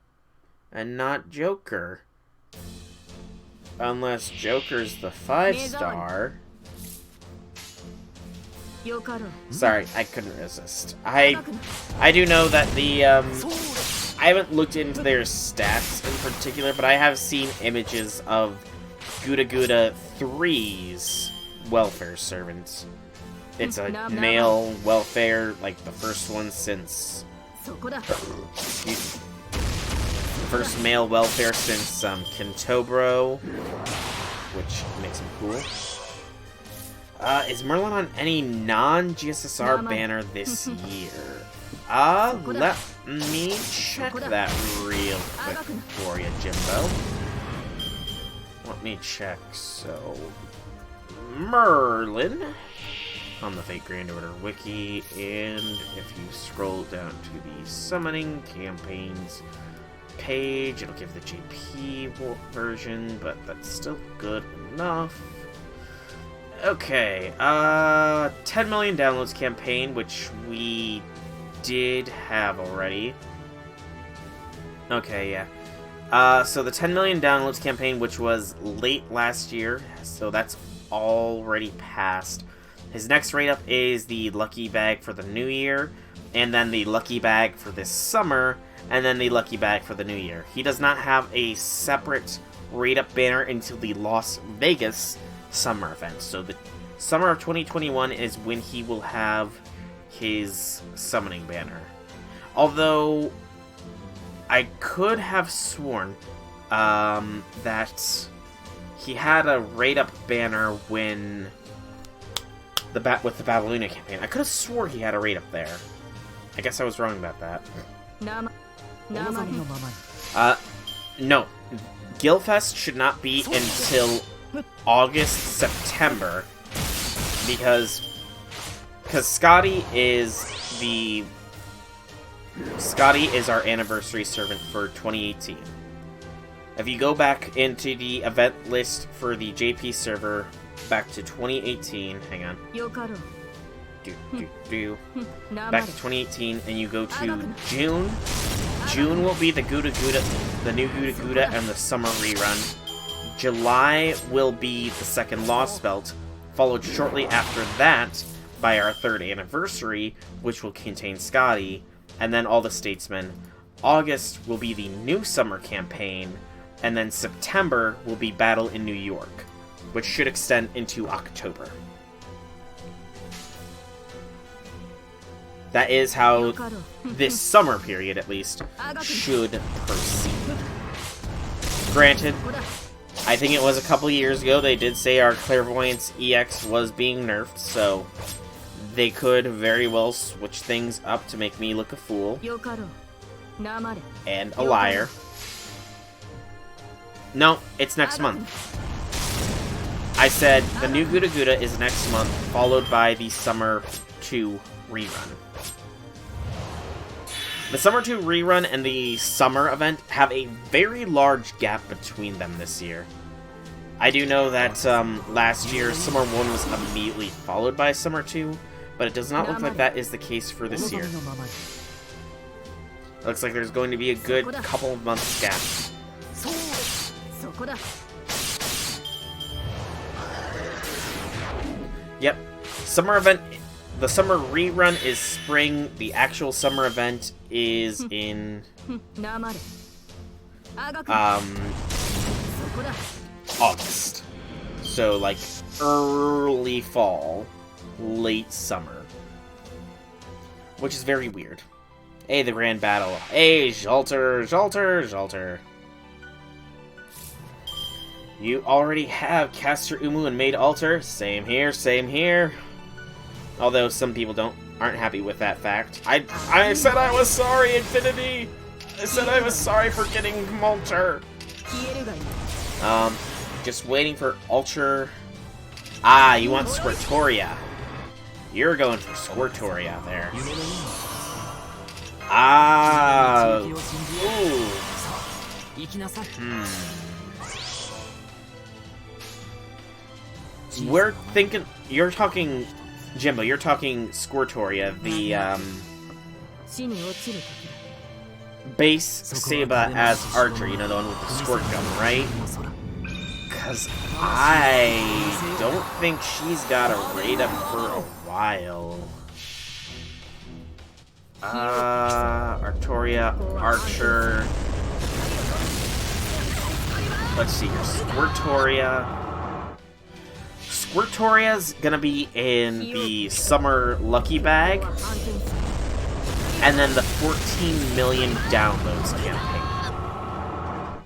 And not Joker? Unless Joker's the 5-star. Sorry, I couldn't resist. I do know that the, I haven't looked into their stats in particular, but I have seen images of GudaGuda 3's welfare servants. It's a male welfare, like the first one since... First male welfare since Kintobro, which makes him cool. Is Merlin on any non-GSSR banner this year? Let me check that real quick for you, Jimbo. Let me check. So, Merlin on the Fate Grand Order wiki, and if you scroll down to the summoning campaigns page, it'll give the JP version, but that's still good enough. Okay, 10 million downloads campaign, which we did have already. Okay, yeah. So the 10 million downloads campaign, which was late last year, so that's already passed. His next rate up is the Lucky Bag for the New Year, and then the Lucky Bag for this summer, and then the Lucky Bag for the New Year. He does not have a separate rate up banner until the Las Vegas summer event. So the summer of 2021 is when he will have his summoning banner. Although I could have sworn that he had a rate up banner when with the Babaluna campaign. I could have swore he had a rate up there. I guess I was wrong about that. No. Guildfest should not be until August, September, because Scotty is our anniversary servant for 2018. If you go back into the event list for the JP server back to 2018, hang on. Back to 2018, and you go to June. June will be the GudaGuda, the new GudaGuda, and the summer rerun. July will be the second Lost Belt, followed shortly after that by our 3rd anniversary, which will contain Scotty, and then all the statesmen. August will be the new summer campaign, and then September will be Battle in New York, which should extend into October. That is how this summer period, at least, should proceed. Granted, I think it was a couple years ago they did say our Clairvoyance EX was being nerfed, so they could very well switch things up to make me look a fool. And a liar. No, it's next month. I said the new GudaGuda is next month, followed by the Summer 2 rerun. The Summer 2 rerun and the Summer event have a very large gap between them this year. I do know that last year Summer 1 was immediately followed by Summer 2, but it does not look like that is the case for this year. It looks like there's going to be a good couple of months gap. Yep. Summer event. The summer rerun is spring. The actual summer event is in August. So like early fall, late summer. Which is very weird. Hey, the grand battle. Hey, Xalter, Xalter, Xalter. You already have Caster Umu and Made Altar. Same here, same here. Although some people aren't happy with that fact. I said I was sorry, Infinity! I said I was sorry for getting Malter. Just waiting for Ultra. Ah, you want Squirtoria. You're going for Squirtoria there. Ah. Ooh. We're thinking... You're talking... Jimbo, you're talking Squirtoria, the, base Seba as Archer, you know, the one with the squirt gun, right? Because I don't think she's got a raid up for a while. Artoria, Archer... Let's see here, Squirtoria... Squirtoria's gonna be in the Summer Lucky Bag, and then the 14 million downloads campaign.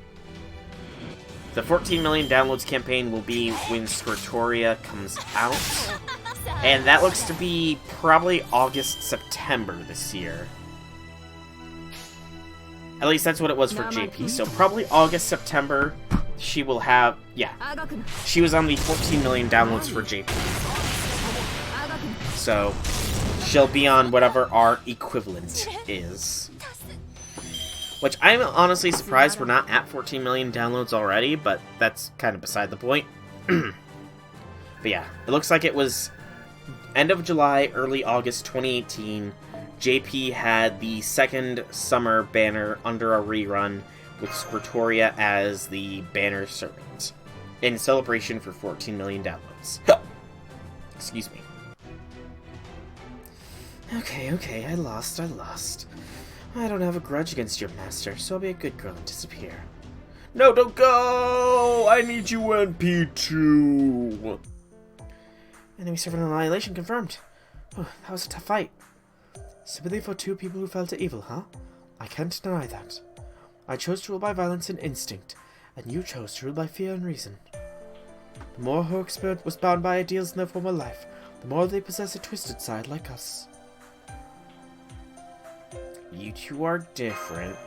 The 14 million downloads campaign will be when Squirtoria comes out, and that looks to be probably August, September this year. At least that's what it was for JP, so probably August, September. She will have... Yeah. She was on the 14 million downloads for JP. So, she'll be on whatever our equivalent is. Which I'm honestly surprised we're not at 14 million downloads already, but that's kind of beside the point. But yeah, it looks like it was end of July, early August 2018. JP had the second summer banner under a rerun, with Squirtoria as the banner servant, in celebration for 14 million downloads. Excuse me. Okay, I lost. I don't have a grudge against your master, so I'll be a good girl and disappear. No, don't go! I need you, NP2! Enemy servant annihilation confirmed. Oh, that was a tough fight. Sympathy for two people who fell to evil, huh? I can't deny that. I chose to rule by violence and instinct, and you chose to rule by fear and reason. The more her spirit was bound by ideals in their former life, the more they possess a twisted side like us. You two are different.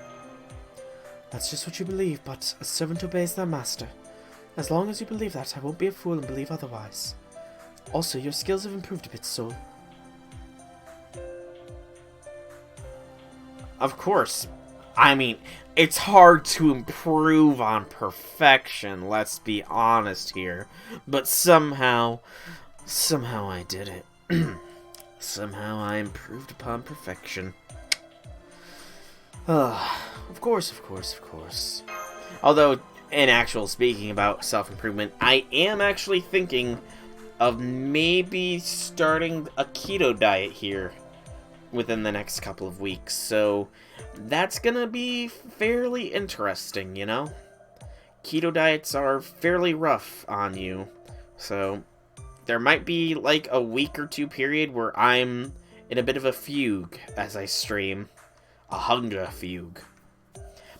That's just what you believe, but a servant obeys their master. As long as you believe that, I won't be a fool and believe otherwise. Also, your skills have improved a bit, Soul. Of course. I mean, it's hard to improve on perfection, let's be honest here. But somehow I did it. Somehow I improved upon perfection. Of course. Although, in actual speaking about self-improvement, I am actually thinking of maybe starting a keto diet here. within the next couple of weeks, so that's gonna be fairly interesting, you know? Keto diets are fairly rough on you, so there might be like a week or two period where I'm in a bit of a fugue as I stream. A hunger fugue.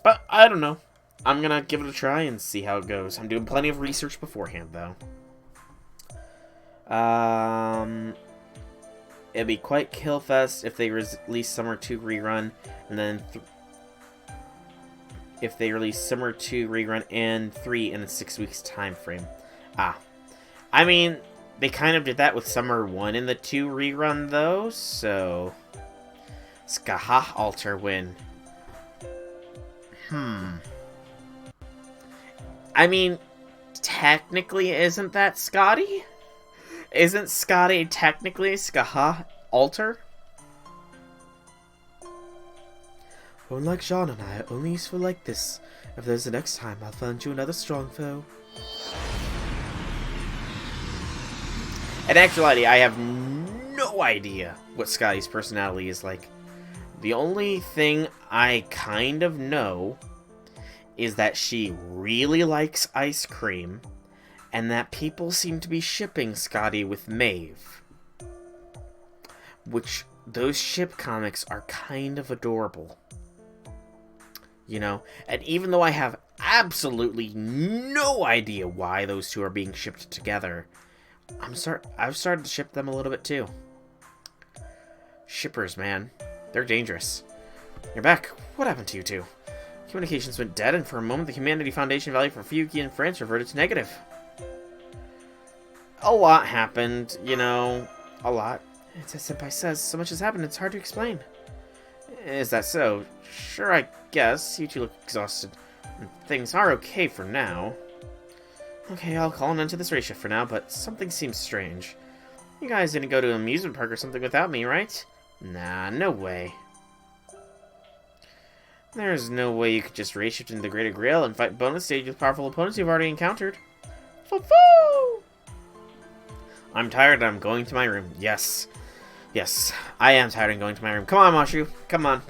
But I don't know. I'm gonna give it a try and see how it goes. I'm doing plenty of research beforehand, though. It'd be quite Killfest if they release Summer 2 rerun, and then if they release Summer 2 rerun and 3 in a 6 weeks time frame. I mean, they kind of did that with Summer 1 in the 2 rerun, though, so... Skaha Alter win. I mean, technically, isn't that Scotty? Isn't Scotty technically Skaha Alter? Unlike Jean and I, only useful like this. If there's the next time, I'll find you another strong foe. In actuality, I have no idea what Scotty's personality is like. The only thing I kind of know is that she really likes ice cream, and that people seem to be shipping Scotty with Maeve. Which, those ship comics are kind of adorable. You know? And even though I have absolutely no idea why those two are being shipped together, I've started to ship them a little bit too. Shippers, man. They're dangerous. You're back. What happened to you two? Communications went dead, and for a moment the Humanity Foundation value for Fuyuki and France reverted to negative. A lot happened, you know. A lot. It's as Senpai says, so much has happened, it's hard to explain. Is that so? Sure, I guess. You two look exhausted. Things are okay for now. Okay, I'll call an end to this race shift for now, but something seems strange. You guys didn't go to an amusement park or something without me, right? Nah, no way. There's no way you could just race shift into the Greater Grail and fight bonus stage with powerful opponents you've already encountered. Foo-foo! I'm tired and I'm going to my room. Yes. Yes, I am tired and going to my room. Come on, Mashu. Come on.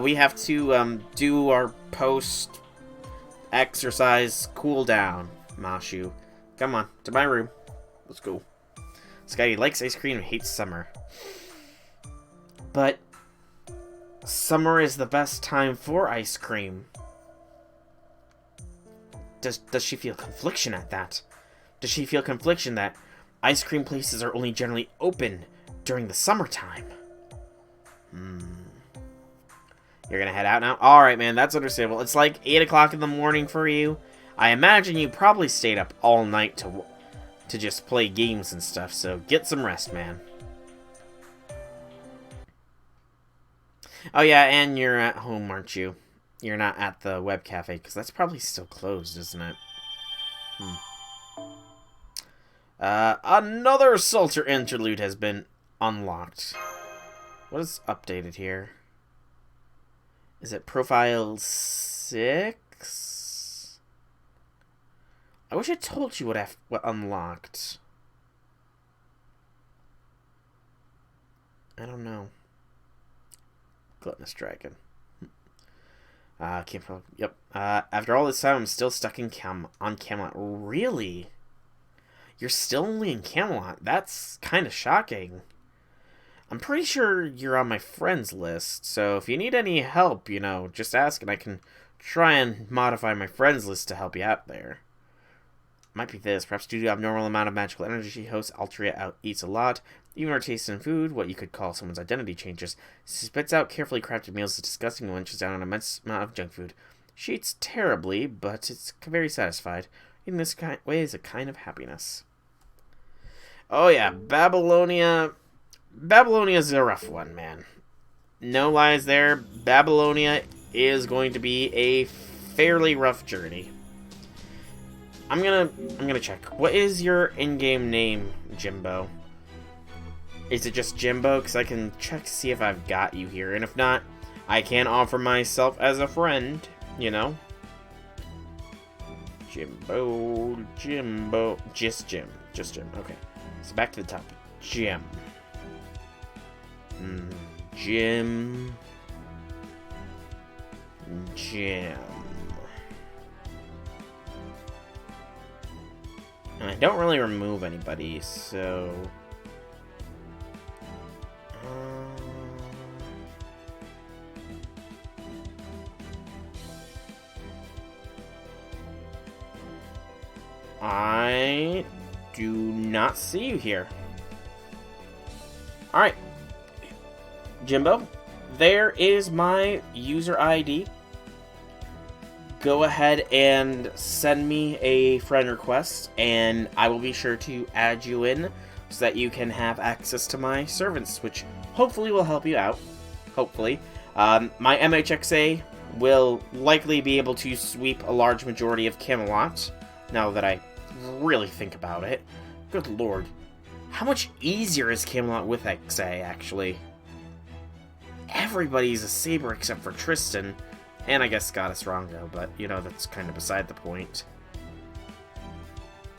We have to do our post-exercise cool-down, Mashu. Come on, to my room. Let's go. Scotty likes ice cream and hates summer. But summer is the best time for ice cream. Does she feel confliction at that? Does she feel confliction that ice cream places are only generally open during the summertime? You're gonna head out now? Alright, man, that's understandable. It's like 8 o'clock in the morning for you. I imagine you probably stayed up all night to just play games and stuff, so get some rest, man. Oh yeah, and you're at home, aren't you? You're not at the web cafe, because that's probably still closed, isn't it? Another Salter interlude has been unlocked. What is updated here? Is it profile 6? I wish I told you what unlocked. I don't know. Gluttonous Dragon. Yep. After all this time, I'm still stuck on Camelot. Really? You're still only in Camelot? That's kind of shocking. I'm pretty sure you're on my friends list, so if you need any help, you know, just ask and I can try and modify my friends list to help you out there. Might be this. Perhaps due to the abnormal amount of magical energy host, Altria eats a lot. Even her taste in food, what you could call someone's identity changes. She spits out carefully crafted meals as disgusting when she's down an immense amount of junk food. She eats terribly, but it's very satisfied. In this way is a kind of happiness. Oh yeah, Babylonia. Babylonia's a rough one, man. No lies there. Babylonia is going to be a fairly rough journey. I'm gonna check. What is your in-game name, Jimbo? Is it just Jimbo? Because I can check to see if I've got you here. And if not, I can offer myself as a friend, you know? Jimbo. Just Jim. Okay. So back to the top. Jim. Gym. And I don't really remove anybody, so... I do not see you here. Alright. Jimbo, there is my user ID. Go ahead and send me a friend request, and I will be sure to add you in so that you can have access to my servants, which hopefully will help you out. Hopefully. My MHXA will likely be able to sweep a large majority of Camelot, now that I really think about it. Good lord. How much easier is Camelot with XA, actually? Everybody's a Saber except for Tristan. And I guess Goddess Rongo, but, you know, that's kind of beside the point.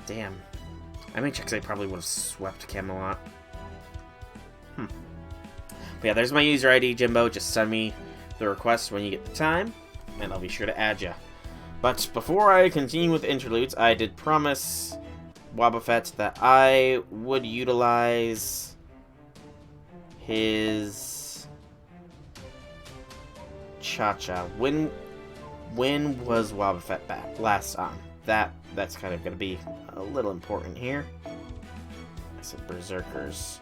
Damn. MHXA probably would have swept Camelot. But yeah, there's my user ID, Jimbo. Just send me the request when you get the time, and I'll be sure to add you. But before I continue with Interludes, I did promise Wobbuffet that I would utilize his Cha-Cha. When was Wobbuffet back? Last time. That's kind of going to be a little important here. I said Berserkers.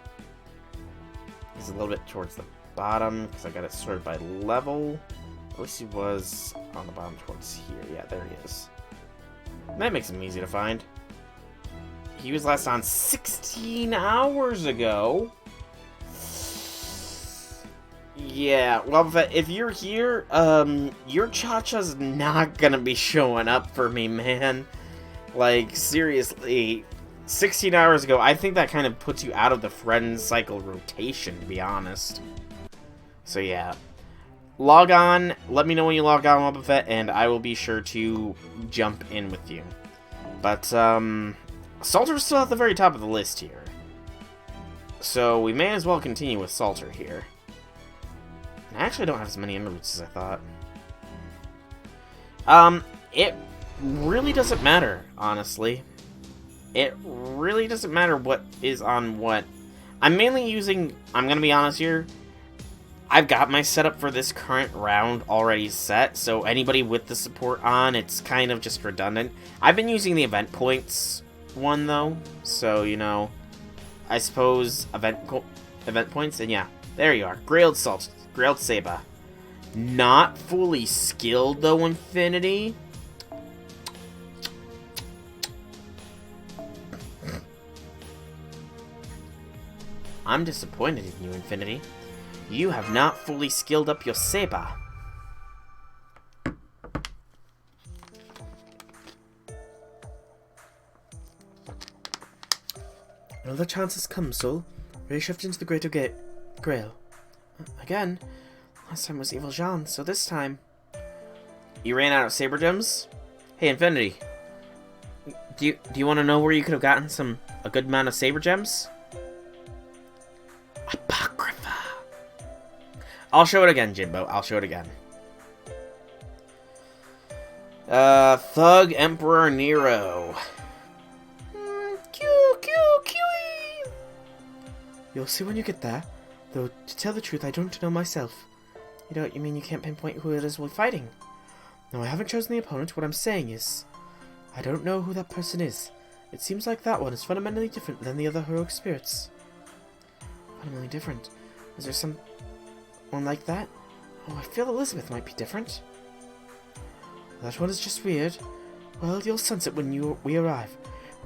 He's a little bit towards the bottom, because I got it sorted by level. At least he was on the bottom towards here. Yeah, there he is. And that makes him easy to find. He was last on 16 hours ago. Yeah, well, if you're here, your Cha-Cha's not gonna be showing up for me, man. Like, seriously, 16 hours ago, I think that kind of puts you out of the friend cycle rotation, to be honest. So yeah, log on, let me know when you log on, Wobbuffet, and I will be sure to jump in with you. But, Salter's still at the very top of the list here. So we may as well continue with Salter here. I actually don't have as many Interludes as I thought. It really doesn't matter, honestly. It really doesn't matter what is on what. I'm mainly using, I'm gonna be honest here, I've got my setup for this current round already set, so anybody with the support on, it's kind of just redundant. I've been using the event points one, though, so, you know, I suppose event points, and yeah, there you are. Grailed Saber. Not fully skilled, though, Infinity. I'm disappointed in you, Infinity. You have not fully skilled up your Saber. Another chance has come, Soul. Ray shift into the Greater Grail. Again? Last time was Evil Jean, so this time... You ran out of Saber Gems? Hey, Infinity. Do you want to know where you could have gotten a good amount of Saber Gems? Apocrypha. I'll show it again, Jimbo. I'll show it again. Thug Emperor Nero. You'll see when you get there. Though, to tell the truth, I don't know myself. You mean you can't pinpoint who it is we're fighting? No, I haven't chosen the opponent. What I'm saying is, I don't know who that person is. It seems like that one is fundamentally different than the other heroic spirits. Fundamentally different? Is there someone like that? Oh, I feel Elizabeth might be different. That one is just weird. Well, you'll sense it when we arrive.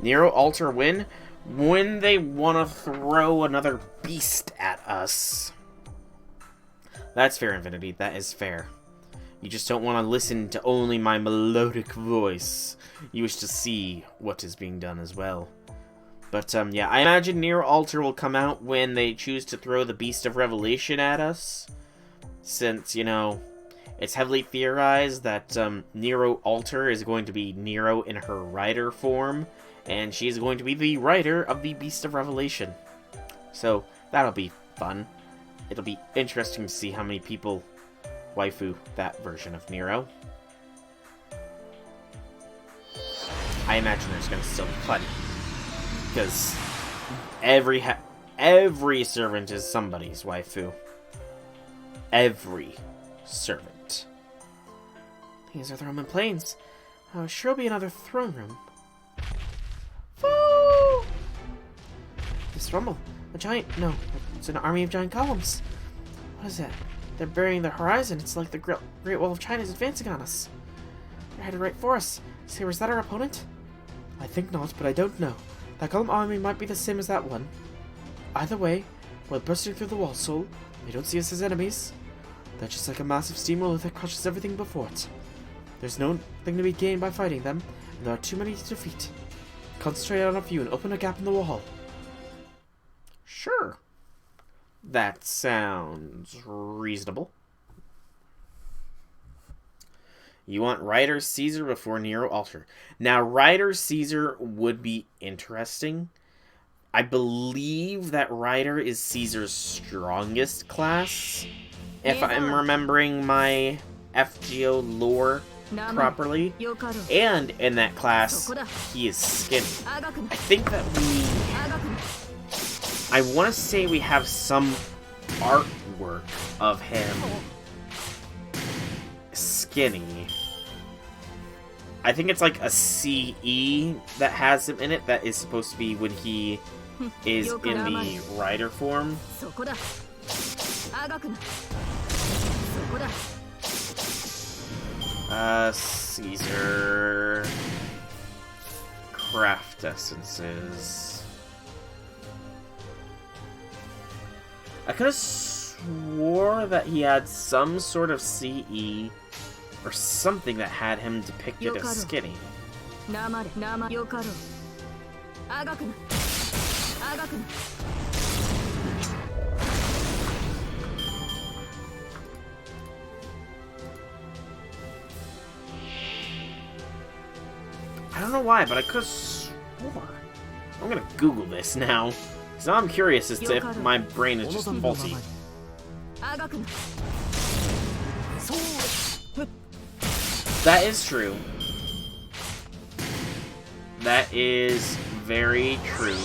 Nero Alter win? When they want to throw another beast at us. That's fair, Infinity. That is fair. You just don't want to listen to only my melodic voice. You wish to see what is being done as well. But, yeah, I imagine Nero Alter will come out when they choose to throw the Beast of Revelation at us. Since, you know, it's heavily theorized that Nero Alter is going to be Nero in her rider form. And she is going to be the writer of the Beast of Revelation. So, that'll be fun. it'll be interesting to see how many people waifu that version of Nero. I imagine there's going to still be plenty. Because every servant is somebody's waifu. Every servant. These are the Roman plains. Oh, sure will be another throne room. Woo! This rumble. A giant... No, it's an army of giant columns. What is that? They're burying the horizon. It's like the Great Wall of China is advancing on us. They're headed right for us. Say, was that our opponent? I think not, but I don't know. That column army might be the same as that one. Either way, we're bursting through the wall, so they don't see us as enemies. They're just like a massive steamroller that crushes everything before it. There's nothing to be gained by fighting them, and there are too many to defeat. Concentrate on a few and open a gap in the wall. Sure. That sounds reasonable. You want Ryder Caesar before Nero Alter. Now, Ryder Caesar would be interesting. I believe that Ryder is Caesar's strongest class, if I'm remembering my FGO lore properly. And in that class, he is skinny. I think that I want to say we have some artwork of him skinny. I think it's like a CE that has him in it that is supposed to be when he is in the rider form. Caesar craft essences. I could have swore that he had some sort of CE or something that had him depicted as skinny. I don't know why, but I could have swore. I'm gonna Google this now, because I'm curious as to if my brain is just faulty. That is true. That is very true.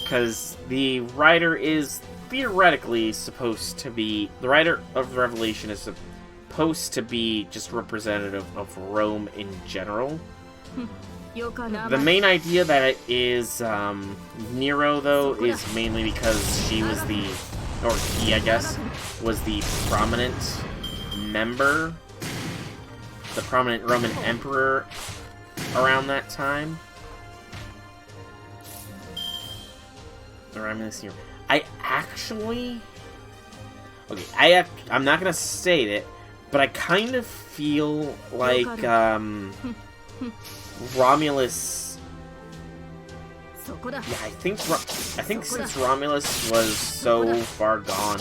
Because the rider is theoretically supposed to be... The rider of the Revelation is supposed to be just representative of Rome in general. The main idea that it is Nero, though, is mainly because she was the... Or he, I guess, was the prominent member, the prominent Roman emperor around that time. Around this year. I actually... Okay, I'm not gonna state it, but I kind of feel like, Romulus... Yeah, I think since Romulus was so far gone,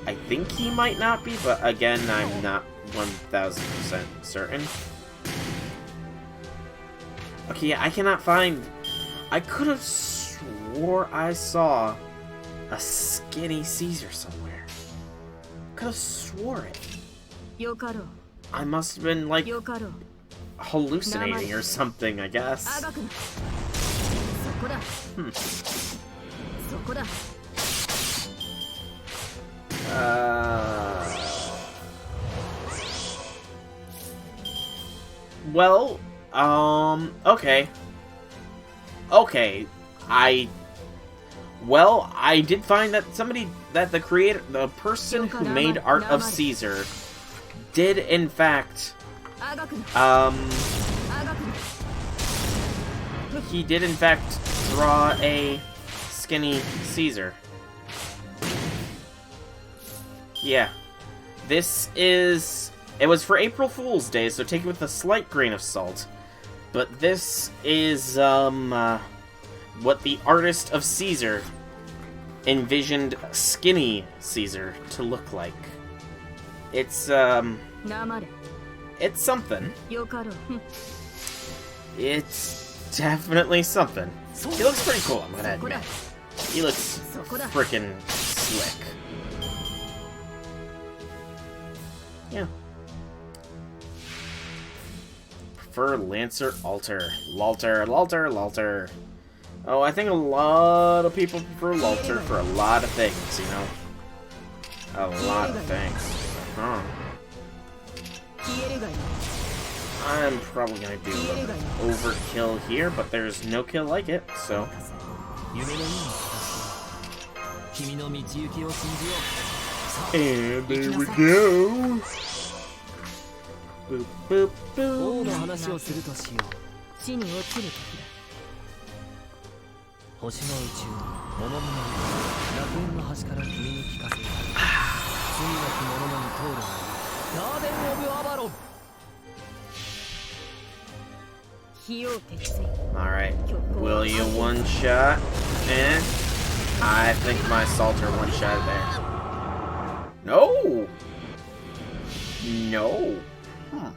I think he might not be, but again, I'm not 1000% certain. Okay, yeah, I cannot find... I could have swore I saw a skinny Caesar somewhere. Could have swore it. I must have been, like, hallucinating or something, I guess. Well, okay. Okay, I did find that the person who made Art of Caesar did in fact, he did in fact draw a skinny Caesar. Yeah. It was for April Fool's Day, so take it with a slight grain of salt. But this is, what the artist of Caesar envisioned skinny Caesar to look like. It's something. It's definitely something. He looks pretty cool, I'm gonna admit. He looks freaking slick. Yeah. Prefer Lancer Alter. Lalter. Oh, I think a lot of people prefer Lalter for a lot of things, you know? A lot of things. Huh. I'm probably gonna do an overkill here, but there's no kill like it, so. And there we go. Boop, boop, boop. Alright, will you one-shot? I think my Salter one-shot there. No! No! Huh.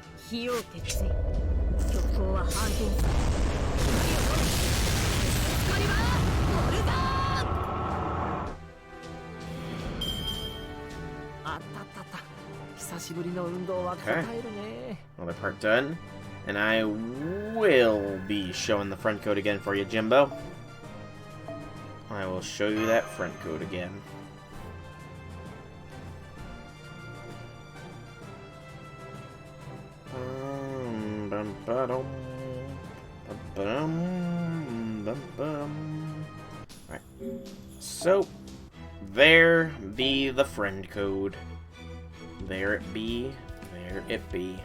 Okay. Another part done. And I will be showing the front code again for you, Jimbo. I will show you that front code again. Alright. So, there be the friend code. There it be. There it be.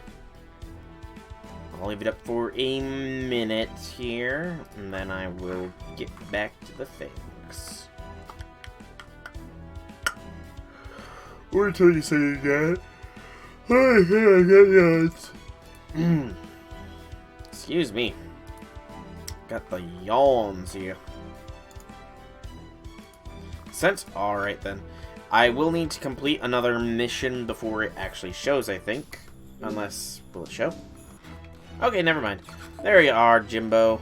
I'll leave it up for a minute here, and then I will get back to the things. What did you say again? Excuse me. Got the yawns here. Alright then. I will need to complete another mission before it actually shows, I think. Unless, will it show? Okay, never mind. There you are, Jimbo.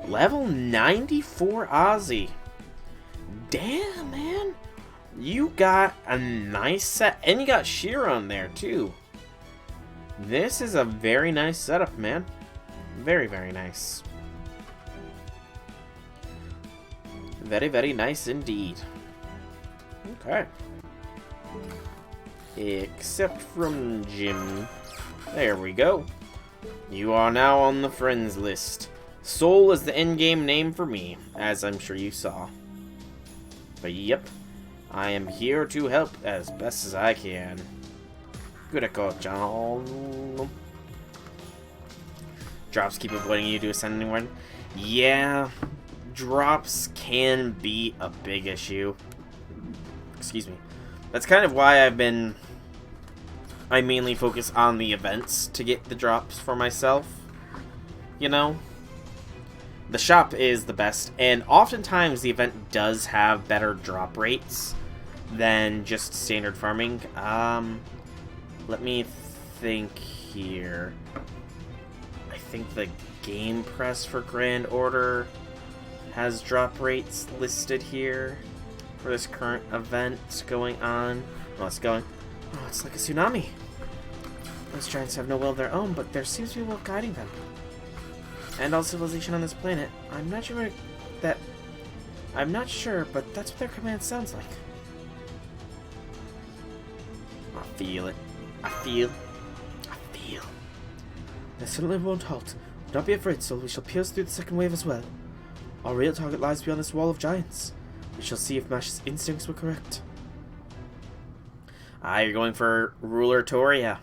Level 94 Ozzy. Damn, man. You got a nice set. And you got Sheer on there, too. This is a very nice setup, man. Very, very nice. Very, very nice indeed. Okay. Except from Jim. There we go. You are now on the friends list. Soul is the in-game name for me, as I'm sure you saw. But yep, I am here to help as best as I can. GudaGuda. Drops keep avoiding you to ascend anywhere. Yeah, drops can be a big issue. Excuse me. That's kind of why I mainly focus on the events to get the drops for myself. You know? The shop is the best, and oftentimes the event does have better drop rates than just standard farming. Let me think here. I think the Game Press for Grand Order has drop rates listed here for this current event going on. Oh, it's going. Oh, it's like a tsunami. Those giants have no will of their own, but there seems to be a will guiding them. And all civilization on this planet. I'm not sure, but that's what their command sounds like. I feel it. I feel. They certainly won't halt. Do not be afraid, Soul. We shall pierce through the second wave as well. Our real target lies beyond this wall of giants. We shall see if Mash's instincts were correct. Ah, you're going for Ruler Toria.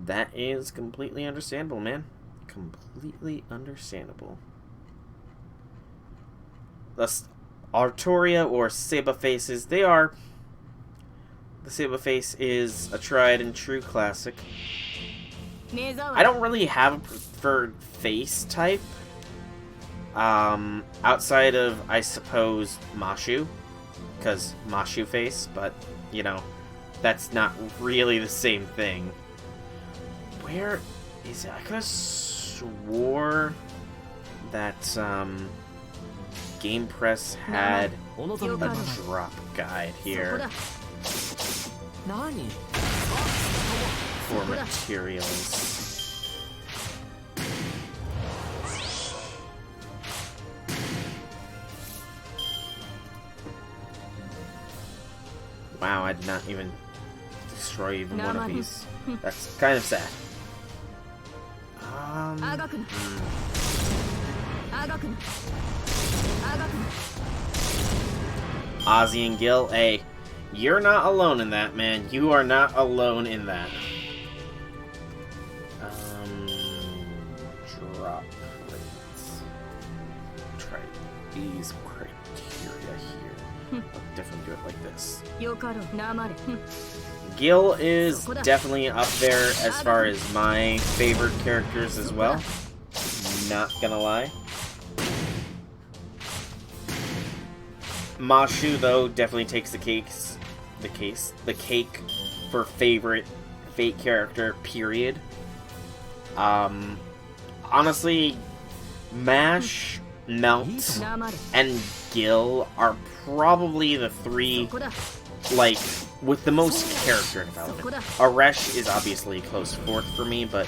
That is completely understandable, man. Completely understandable. Thus, Artoria or Sabafaces, they are... The Sabaface is a tried and true classic. I don't really have a preferred face type. Outside of, I suppose, Mashu. Because Mashu face, but, you know, that's not really the same thing. Where is it? I could have swore that, Game Press had a drop guide here for materials. Wow, I did not even destroy even one of these. That's kind of sad. Ozzy and Gil, hey, you're not alone in that, man. You are not alone in that. Drop rates. Try these criteria here. I'll definitely do it like this. Gil is definitely up there as far as my favorite characters as well. Not gonna lie. Mashu, though, definitely takes the cake for favorite Fate character, period. Honestly, Mash, Melt, and Gil are probably the three, like, with the most character development. Aresh is obviously a close fourth for me, but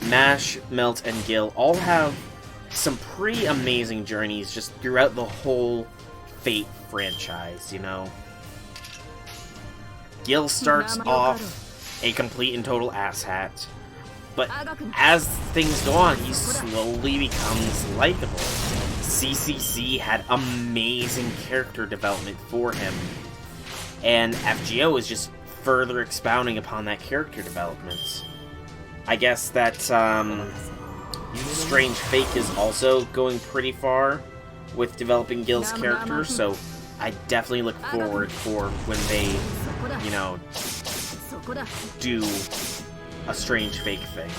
Mash, Melt, and Gil all have some pretty amazing journeys just throughout the whole Fate franchise, you know? Gil starts off a complete and total asshat, but as things go on, he slowly becomes likable. CCC had amazing character development for him, and FGO is just further expounding upon that character development. I guess that Strange Fake is also going pretty far with developing Gil's character, so I definitely look forward for when they, you know, do a Strange Fake thing.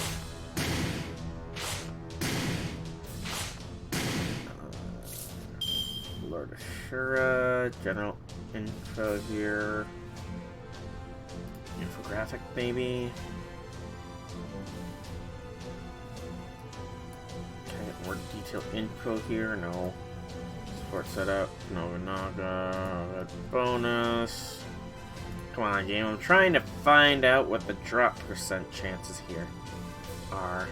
Lord Ashura, general info here. Infographic, maybe. Can I get more detailed info here? No. Support setup, Nobunaga, bonus. Come on, game. I'm trying to find out what the drop percent chances here are.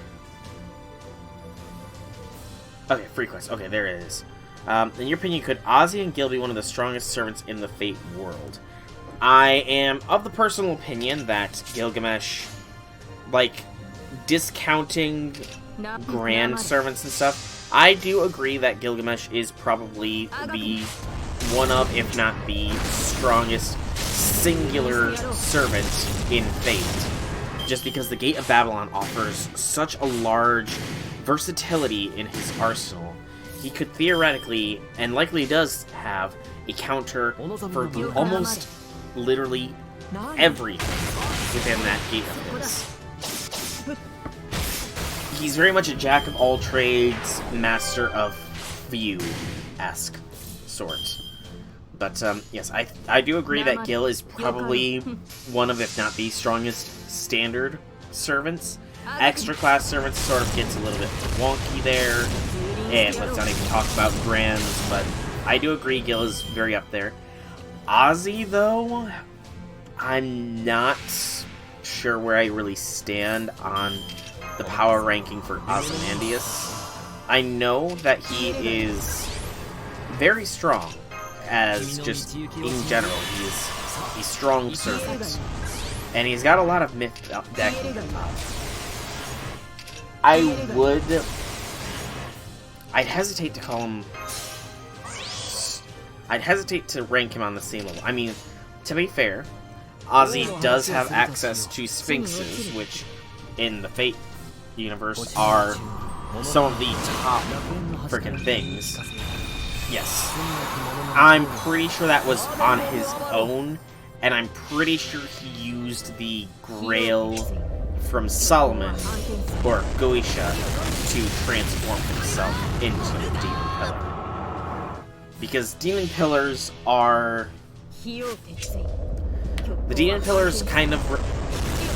Okay, free quest. Okay, there it is. In your opinion, could Ozzy and Gil be one of the strongest servants in the Fate world? I am of the personal opinion that Gilgamesh, like, discounting grand servants and stuff, I do agree that Gilgamesh is probably the one of, if not the strongest singular servant in Fate. Just because the Gate of Babylon offers such a large versatility in his arsenal, he could theoretically, and likely does have, a counter for almost literally everything within that gate of his. He's very much a jack of all trades, master of few-esque sort. But, yes, I do agree that Gil is probably one of, if not the strongest standard servants. Extra class servants sort of gets a little bit wonky there, and let's not even talk about grands, but I do agree Gil is very up there. Ozzy, though, I'm not sure where I really stand on the power ranking for Ozymandias. I know that he is very strong, as just in general, he's strong servant, and he's got a lot of myth decking. I'd hesitate to call him. I'd hesitate to rank him on the same level. I mean, to be fair, Ozzy does have access to Sphinxes, which in the Fate universe are some of the top freaking things. Yes. I'm pretty sure that was on his own, and I'm pretty sure he used the Grail from Solomon, or Goetia, to transform himself into the Demon Pillar. Because Demon Pillars are... The Demon Pillars kind of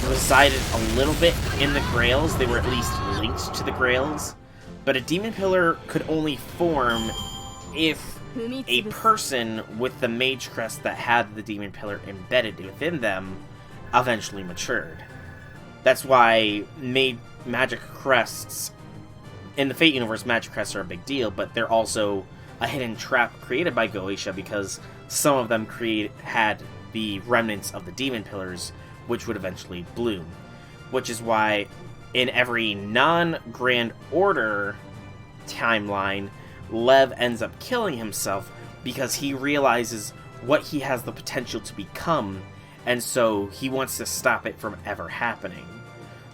resided a little bit in the Grails. They were at least linked to the Grails. But a Demon Pillar could only form if a person with the mage crest that had the demon pillar embedded within them eventually matured. That's why magic crests in the Fate universe, magic crests are a big deal, but they're also a hidden trap created by Goetia because some of them had the remnants of the demon pillars, which would eventually bloom. Which is why in every non-Grand Order timeline, Lev ends up killing himself because he realizes what he has the potential to become, and so he wants to stop it from ever happening.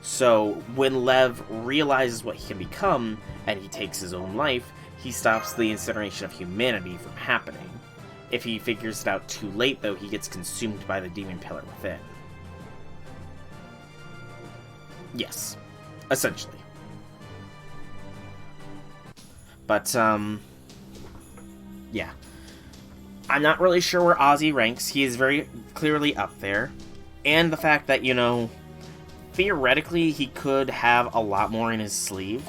So when Lev realizes what he can become, and he takes his own life, he stops the incineration of humanity from happening. If he figures it out too late, though, he gets consumed by the demon pillar within. Yes, essentially. But, yeah. I'm not really sure where Ozzy ranks. He is very clearly up there. And the fact that, you know, theoretically, he could have a lot more in his sleeve.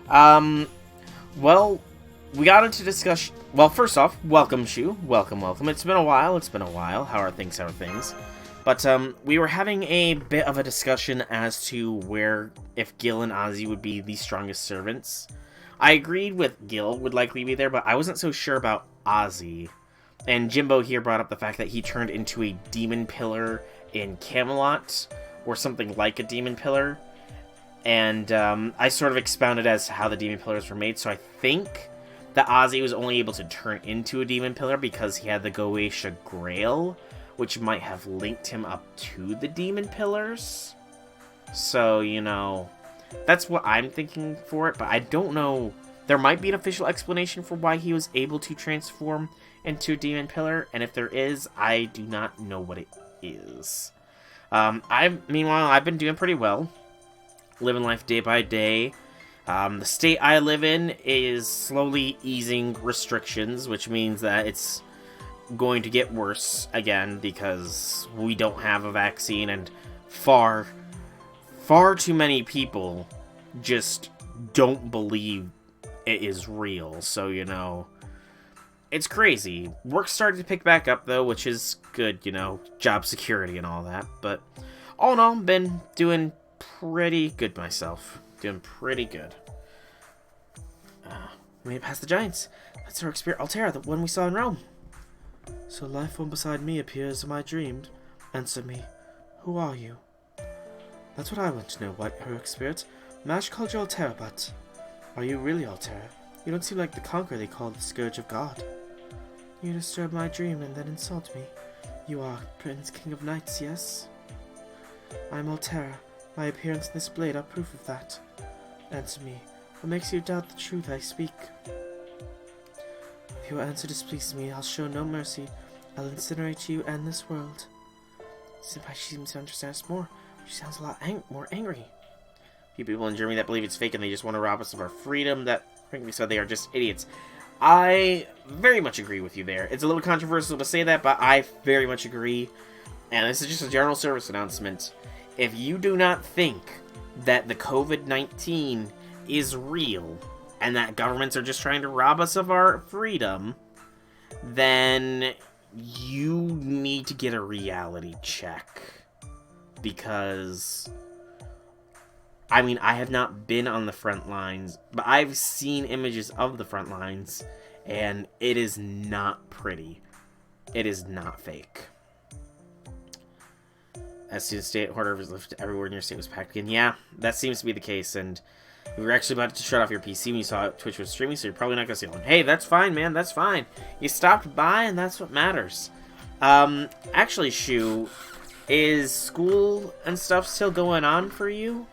Well, we got into discussion. Well, first off, welcome, Shu. Welcome. It's been a while. How are things? But, we were having a bit of a discussion as to if Gil and Ozzy would be the strongest servants. I agreed with Gil would likely be there, but I wasn't so sure about Ozzy. And Jimbo here brought up the fact that he turned into a demon pillar in Camelot, or something like a demon pillar. And I sort of expounded as to how the demon pillars were made, so I think that Ozzy was only able to turn into a demon pillar because he had the Goetia Grail, which might have linked him up to the demon pillars. So, you know, that's what I'm thinking for it, but I don't know. There might be an official explanation for why he was able to transform into a demon pillar, and if there is, I do not know what it is. Meanwhile, I've been doing pretty well. Living life day by day. The state I live in is slowly easing restrictions, which means that it's going to get worse again because we don't have a vaccine and far too many people just don't believe it is real. So, you know, it's crazy. Work started to pick back up, though, which is good, you know, job security and all that. But all in all, I've been doing pretty good myself. Doing pretty good. We made it past the giants. That's our spirit Altera, the one we saw in Rome. So life form beside me appears in my dreams. Answer me. Who are you? That's what I want to know, White Heroic Spirit. Mash called you Altera, but are you really Altera? You don't seem like the conqueror they call the Scourge of God. You disturb my dream and then insult me. You are Prince King of Knights, yes? I'm Altera. My appearance and this blade are proof of that. Answer me. What makes you doubt the truth I speak? If your answer displeases me, I'll show no mercy. I'll incinerate you and this world. Senpai, she seems to understand us more. She sounds a lot more angry. Few people in Germany that believe it's fake and they just want to rob us of our freedom. That, frankly said, they are just idiots. I very much agree with you there. It's a little controversial to say that, but I very much agree. And this is just a general service announcement. If you do not think that the COVID-19 is real and that governments are just trying to rob us of our freedom, then you need to get a reality check. Because, I mean, I have not been on the front lines, but I've seen images of the front lines, and it is not pretty. It is not fake. As soon as state order was lifted, everywhere in your state was packed again. Yeah, that seems to be the case, and we were actually about to shut off your PC when you saw Twitch was streaming, so you're probably not going to see one. Hey, that's fine, man, that's fine. You stopped by, and that's what matters. Actually, Shu, is school and stuff still going on for you?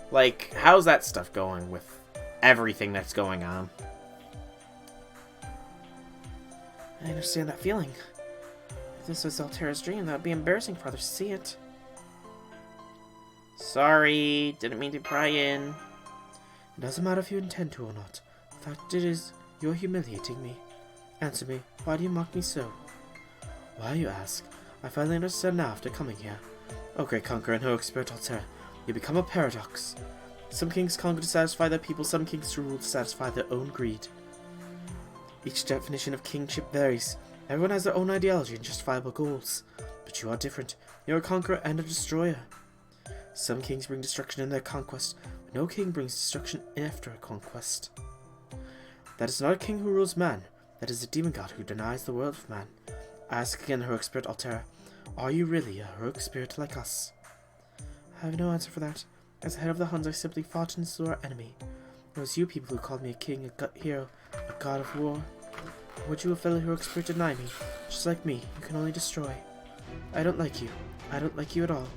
Like, how's that stuff going with everything that's going on? I understand that feeling. If this was Altera's dream, that would be embarrassing for others to see it. Sorry, didn't mean to pry in. It doesn't matter if you intend to or not. The fact is, you're humiliating me. Answer me, why do you mock me so? Why, you ask? I finally understand now after coming here. O great conqueror and heroic spirit Altera, you become a paradox. Some kings conquer to satisfy their people, some kings rule to satisfy their own greed. Each definition of kingship varies. Everyone has their own ideology and justifiable goals. But you are different. You're a conqueror and a destroyer. Some kings bring destruction in their conquest, but no king brings destruction after a conquest. That is not a king who rules man. That is a demon god who denies the world of man. I ask again, heroic spirit Altera, are you really a heroic spirit like us? I have no answer for that. As head of the Huns, I simply fought and slew our enemy. It was you people who called me a king, a hero, a god of war. Would you, a fellow heroic spirit, deny me? Just like me, you can only destroy. I don't like you. I don't like you at all.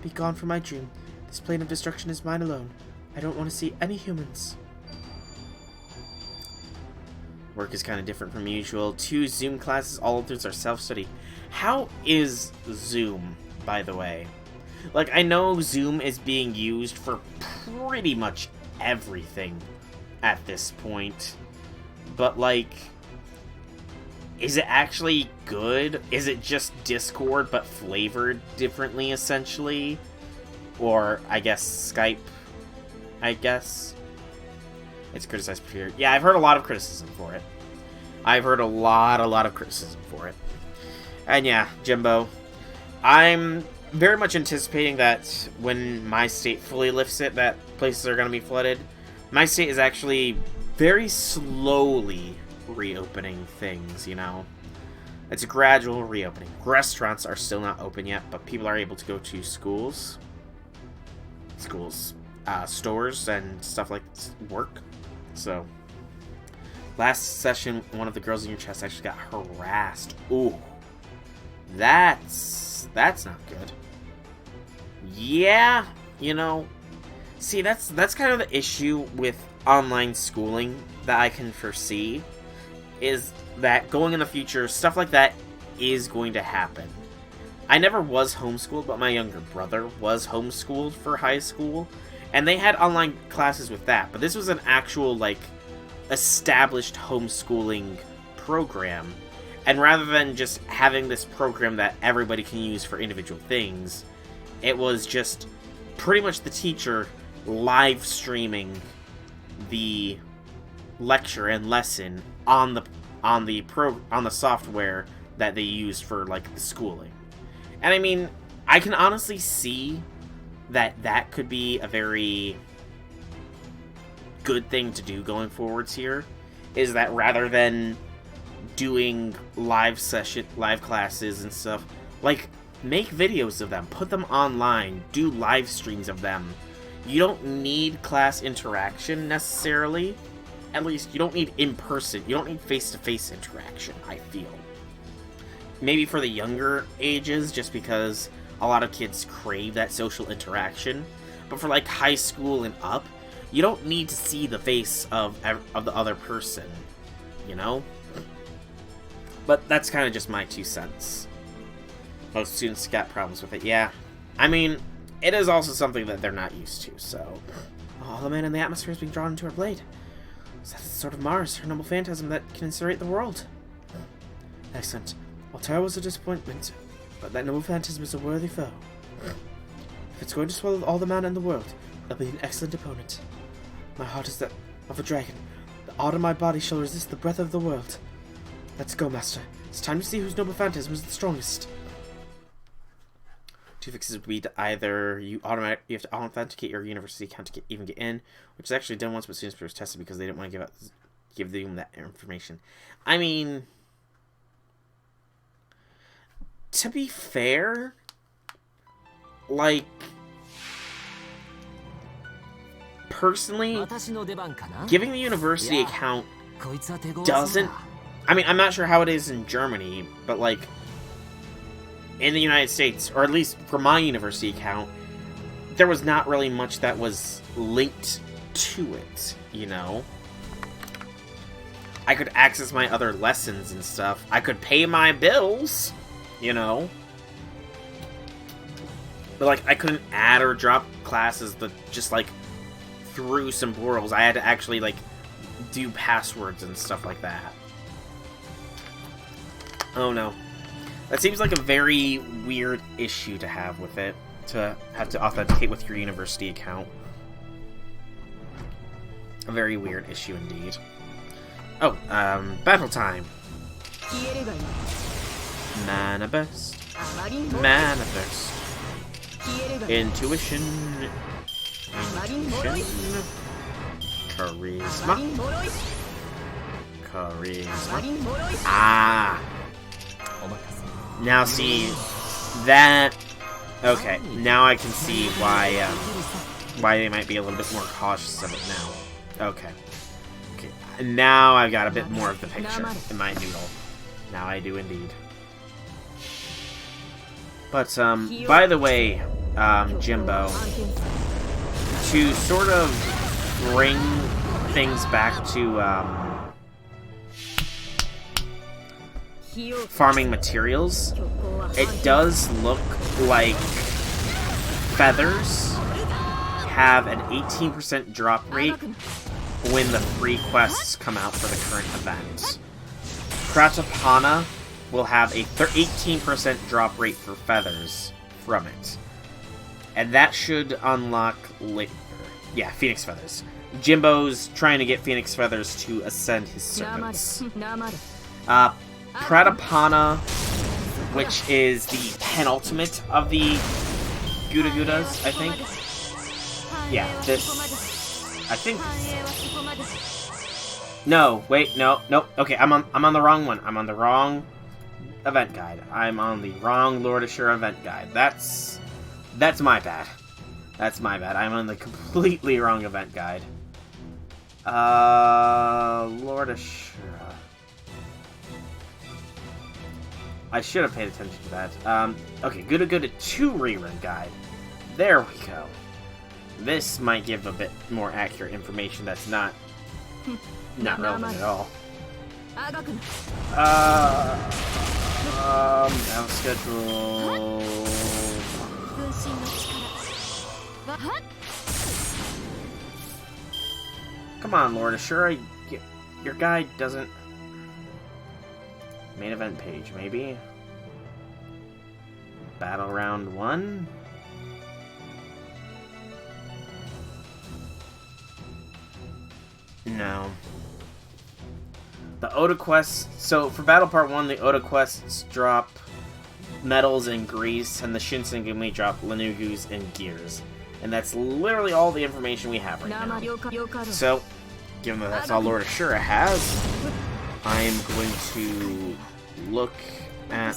Be gone from my dream. This plane of destruction is mine alone. I don't want to see any humans. Work is kind of different from usual. 2 Zoom classes, all of those are self-study. How is Zoom, by the way? Like, I know Zoom is being used for pretty much everything at this point. But, like, is it actually good? Is it just Discord, but flavored differently, essentially? Or, I guess, Skype, I guess? It's criticized for fear. Yeah, I've heard a lot of criticism for it. I've heard a lot of criticism for it. And yeah, Jimbo, I'm very much anticipating that when my state fully lifts it, that places are going to be flooded. My state is actually very slowly reopening things, you know. It's a gradual reopening. Restaurants are still not open yet, but people are able to go to schools, stores, and stuff like work. So, last session, one of the girls in your chest actually got harassed. Ooh, that's not good. Yeah, you know, see, that's kind of the issue with online schooling that I can foresee, is that going in the future, stuff like that is going to happen. I never was homeschooled, but my younger brother was homeschooled for high school, and they had online classes with that, but this was an actual, like, established homeschooling program, and rather than just having this program that everybody can use for individual things, it was just pretty much the teacher live streaming the lecture and lesson on the software that they used for, like, the schooling. And I mean, I can honestly see that could be a very good thing to do going forwards here, is that rather than doing live classes and stuff, like, make videos of them, put them online, do live streams of them. You don't need class interaction necessarily. At least, you don't need in-person, you don't need face-to-face interaction, I feel. Maybe for the younger ages, just because a lot of kids crave that social interaction. But for, like, high school and up, you don't need to see the face of the other person, you know? But that's kind of just my 2 cents. Most students got problems with it, yeah. I mean, it is also something that they're not used to, so... All the man in the atmosphere is being drawn into her blade. So that's the sort of Mars, her noble phantasm that can incinerate the world. Excellent. Altera was a disappointment, but that noble phantasm is a worthy foe. If it's going to swallow all the mana in the world, it'll be an excellent opponent. My heart is that of a dragon. The art of my body shall resist the breath of the world. Let's go, Master. It's time to see whose noble phantasm is the strongest. 2 fixes would be to either you have to authenticate your university account to even get in, which is actually done once, but students were tested because they didn't want to give them that information. I mean, to be fair, like, personally, giving the university account doesn't... I mean, I'm not sure how it is in Germany, but, like, in the United States, or at least for my university account, there was not really much that was linked to it, you know? I could access my other lessons and stuff. I could pay my bills, you know? But, like, I couldn't add or drop classes that just, like, through some portals. I had to actually, like, do passwords and stuff like that. Oh, no. That seems like a very weird issue to have with it, to have to authenticate with your university account. A very weird issue indeed. Oh, battle time. Mana burst. Mana burst. Intuition. Charisma. Charisma. Ah. Now see that. Okay, now I can see why they might be a little bit more cautious of it now. Okay. Okay. Now I've got a bit more of the picture in my noodle. Now I do indeed. But by the way, Jimbo, to sort of bring things back to farming materials, it does look like feathers have an 18% drop rate when the free quests come out for the current event. Pratapana will have a 18% drop rate for feathers from it. And that should unlock later. Yeah, Phoenix Feathers. Jimbo's trying to get Phoenix Feathers to ascend his servants. Pratapana, which is the penultimate of the GudaGudas, I think. Yeah, this... I think... No, wait, no, nope. Okay, I'm on the wrong one. I'm on the wrong event guide. I'm on the wrong Lord Ashura event guide. That's my bad. That's my bad. I'm on the completely wrong event guide. Lord Ashura. I should have paid attention to that. Okay, GudaGuda 2 rerun guide. There we go. This might give a bit more accurate information that's not relevant at all. Now schedule. Come on, Lord Ashura. Your guide doesn't. Main event page, maybe? Battle round 1? No. The Oda quests... So, for Battle Part 1, the Oda quests drop metals and grease, and the Shinsengumi drop Lanugus and gears. And that's literally all the information we have right now. So, given that that's all Lord Ashura has, I am going to look at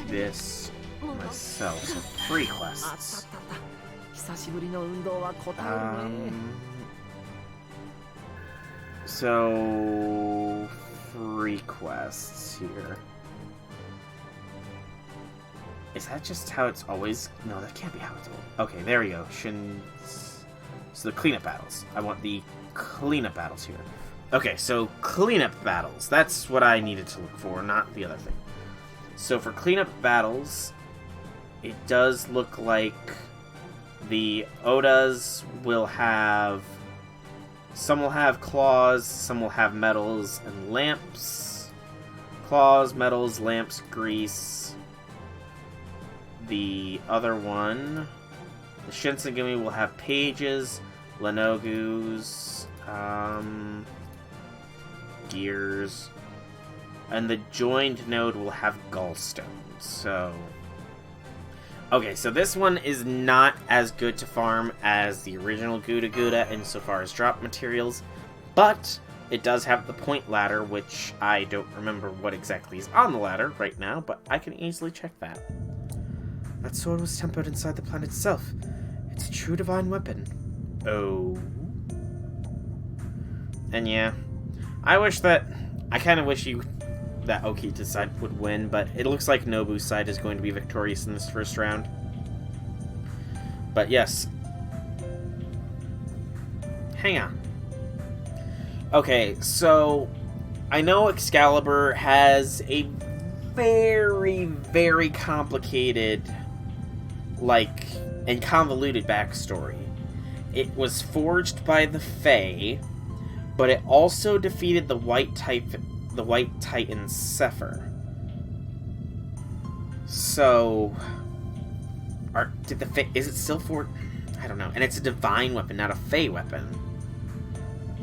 this myself. So, 3 quests. So, 3 quests here. Is that just how it's always? No, that can't be how it's always. Okay, there we go. So the cleanup battles. I want the cleanup battles here. Okay, so cleanup battles. That's what I needed to look for, not the other thing. So for cleanup battles, it does look like the Odas will have... Some will have claws, some will have metals and lamps. Claws, metals, lamps, grease. The other one, the Shinsengumi, will have pages, Lanugus, gears, and the joined node will have gallstones. So, okay, so this one is not as good to farm as the original GudaGuda insofar as drop materials, but it does have the point ladder, which I don't remember what exactly is on the ladder right now, but I can easily check that. That sword was tempered inside the planet itself. It's a true divine weapon. Oh. And yeah, I kind of wish that Okita's side would win, but it looks like Nobu's side is going to be victorious in this first round. But yes. Hang on. Okay, so I know Excalibur has a very, very complicated, and convoluted backstory. It was forged by the Fae, but it also defeated the White Titan Sepher. So, is it still forged? I don't know. And it's a divine weapon, not a Fae weapon.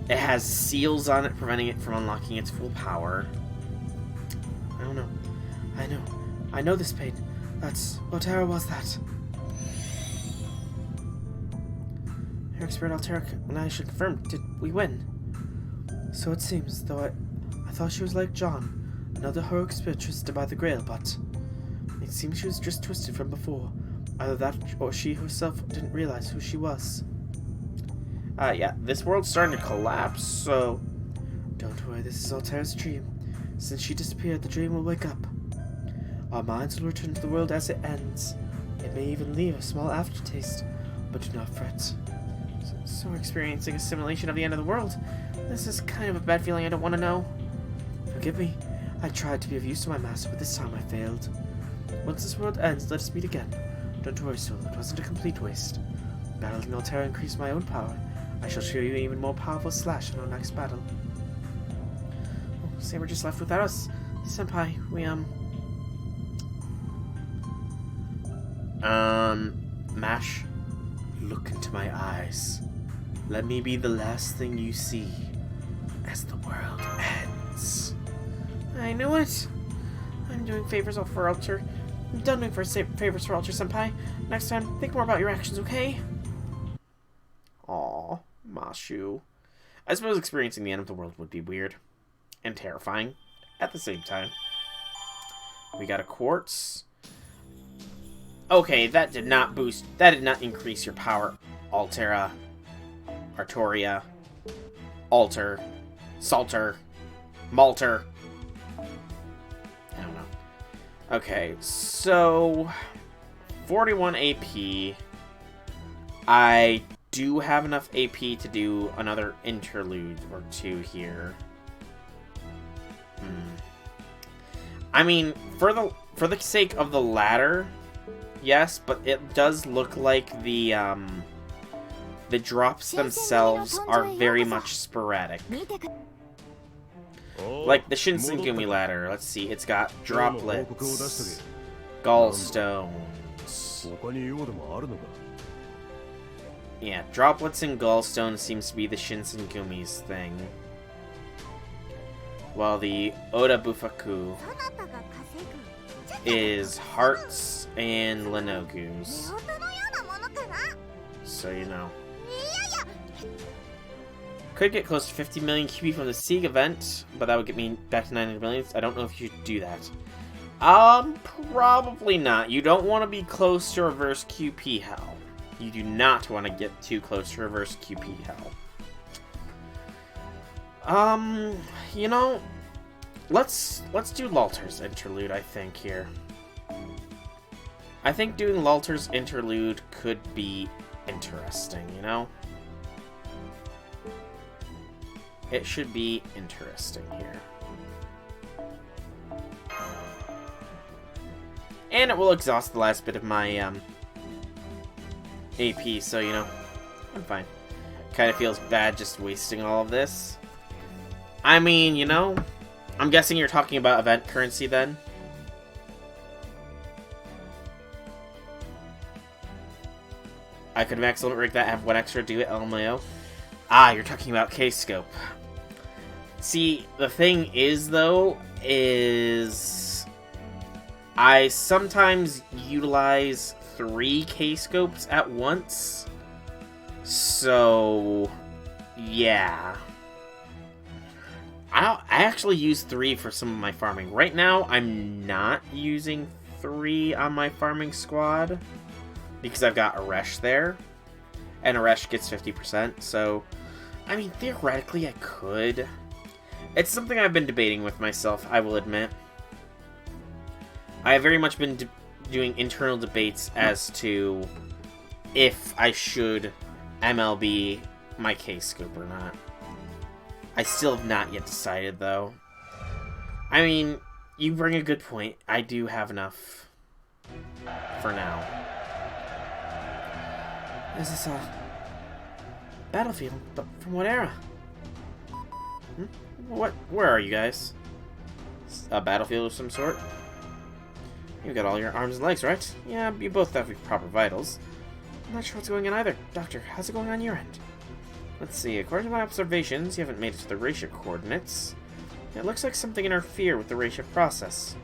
It has seals on it, preventing it from unlocking its full power. I don't know. I know this pain. What terror was that? Her spirit Altera annihilation confirmed. Did we win? So it seems, though I thought she was like John, another heroic spirit twisted by the Grail, but it seems she was just twisted from before. Either that, or she herself didn't realize who she was. Yeah, this world's starting to collapse, so... Don't worry, this is Altera's dream. Since she disappeared, the dream will wake up. Our minds will return to the world as it ends. It may even leave a small aftertaste, but do not fret. So we're experiencing a simulation of the end of the world. This is kind of a bad feeling I don't want to know. Forgive me. I tried to be of use to my master, but this time I failed. Once this world ends, let us meet again. Don't worry, Soul, it wasn't a complete waste. Battling Altera increased my own power. I shall show you an even more powerful slash in our next battle. Oh, say we're just left without us. Senpai, we, Mash, look into my eyes. Let me be the last thing you see as the world ends. I knew it. I'm doing favors for Alter. I'm done doing favors for Alter, Senpai. Next time, think more about your actions, okay? Aw, Mashu. I suppose experiencing the end of the world would be weird. And terrifying at the same time. We got a quartz. Okay, that did not increase your power, Altera. Artoria. Alter. Salter. Malter. I don't know. Okay, so... 41 AP. I do have enough AP to do another interlude or two here. I mean, for the sake of the latter, yes, but it does look like the drops themselves are very much sporadic. Like the Shinsengumi ladder, let's see, it's got droplets, gallstones. Yeah, droplets and gallstones seems to be the Shinsengumi's thing. While the Oda Bufaku is hearts and Lenogus. So you know. Could get close to 50 million QP from the Sieg event, but that would get me back to 900 million. I don't know if you should do that. Probably not. You don't want to be close to reverse QP hell. You do not want to get too close to reverse QP hell. You know, let's do Lalter's interlude, I think, here. I think doing Lalter's interlude could be interesting, you know? It should be interesting here. And it will exhaust the last bit of my, AP, so, you know, I'm fine. Kind of feels bad just wasting all of this. I mean, you know, I'm guessing you're talking about event currency then? I could max limit rig that, have one extra, do it LMAO. Ah, you're talking about K-Scope. See, the thing is, though, is I sometimes utilize 3 K-Scopes at once. So, yeah. I actually use 3 for some of my farming. Right now, I'm not using 3 on my farming squad because I've got Aresh there. And Aresh gets 50%, so... I mean, theoretically, I could. It's something I've been debating with myself, I will admit. I have very much been doing internal debates as to if I should MLB my K-Scope or not. I still have not yet decided, though. I mean, you bring a good point. I do have enough for now. Is this a battlefield? But from what era? Where are you guys? A battlefield of some sort? You got all your arms and legs, right? Yeah, you both have proper vitals. I'm not sure what's going on either. Doctor, how's it going on your end? Let's see, according to my observations, you haven't made it to the Raisha coordinates. It looks like something interfered with the Raisha process.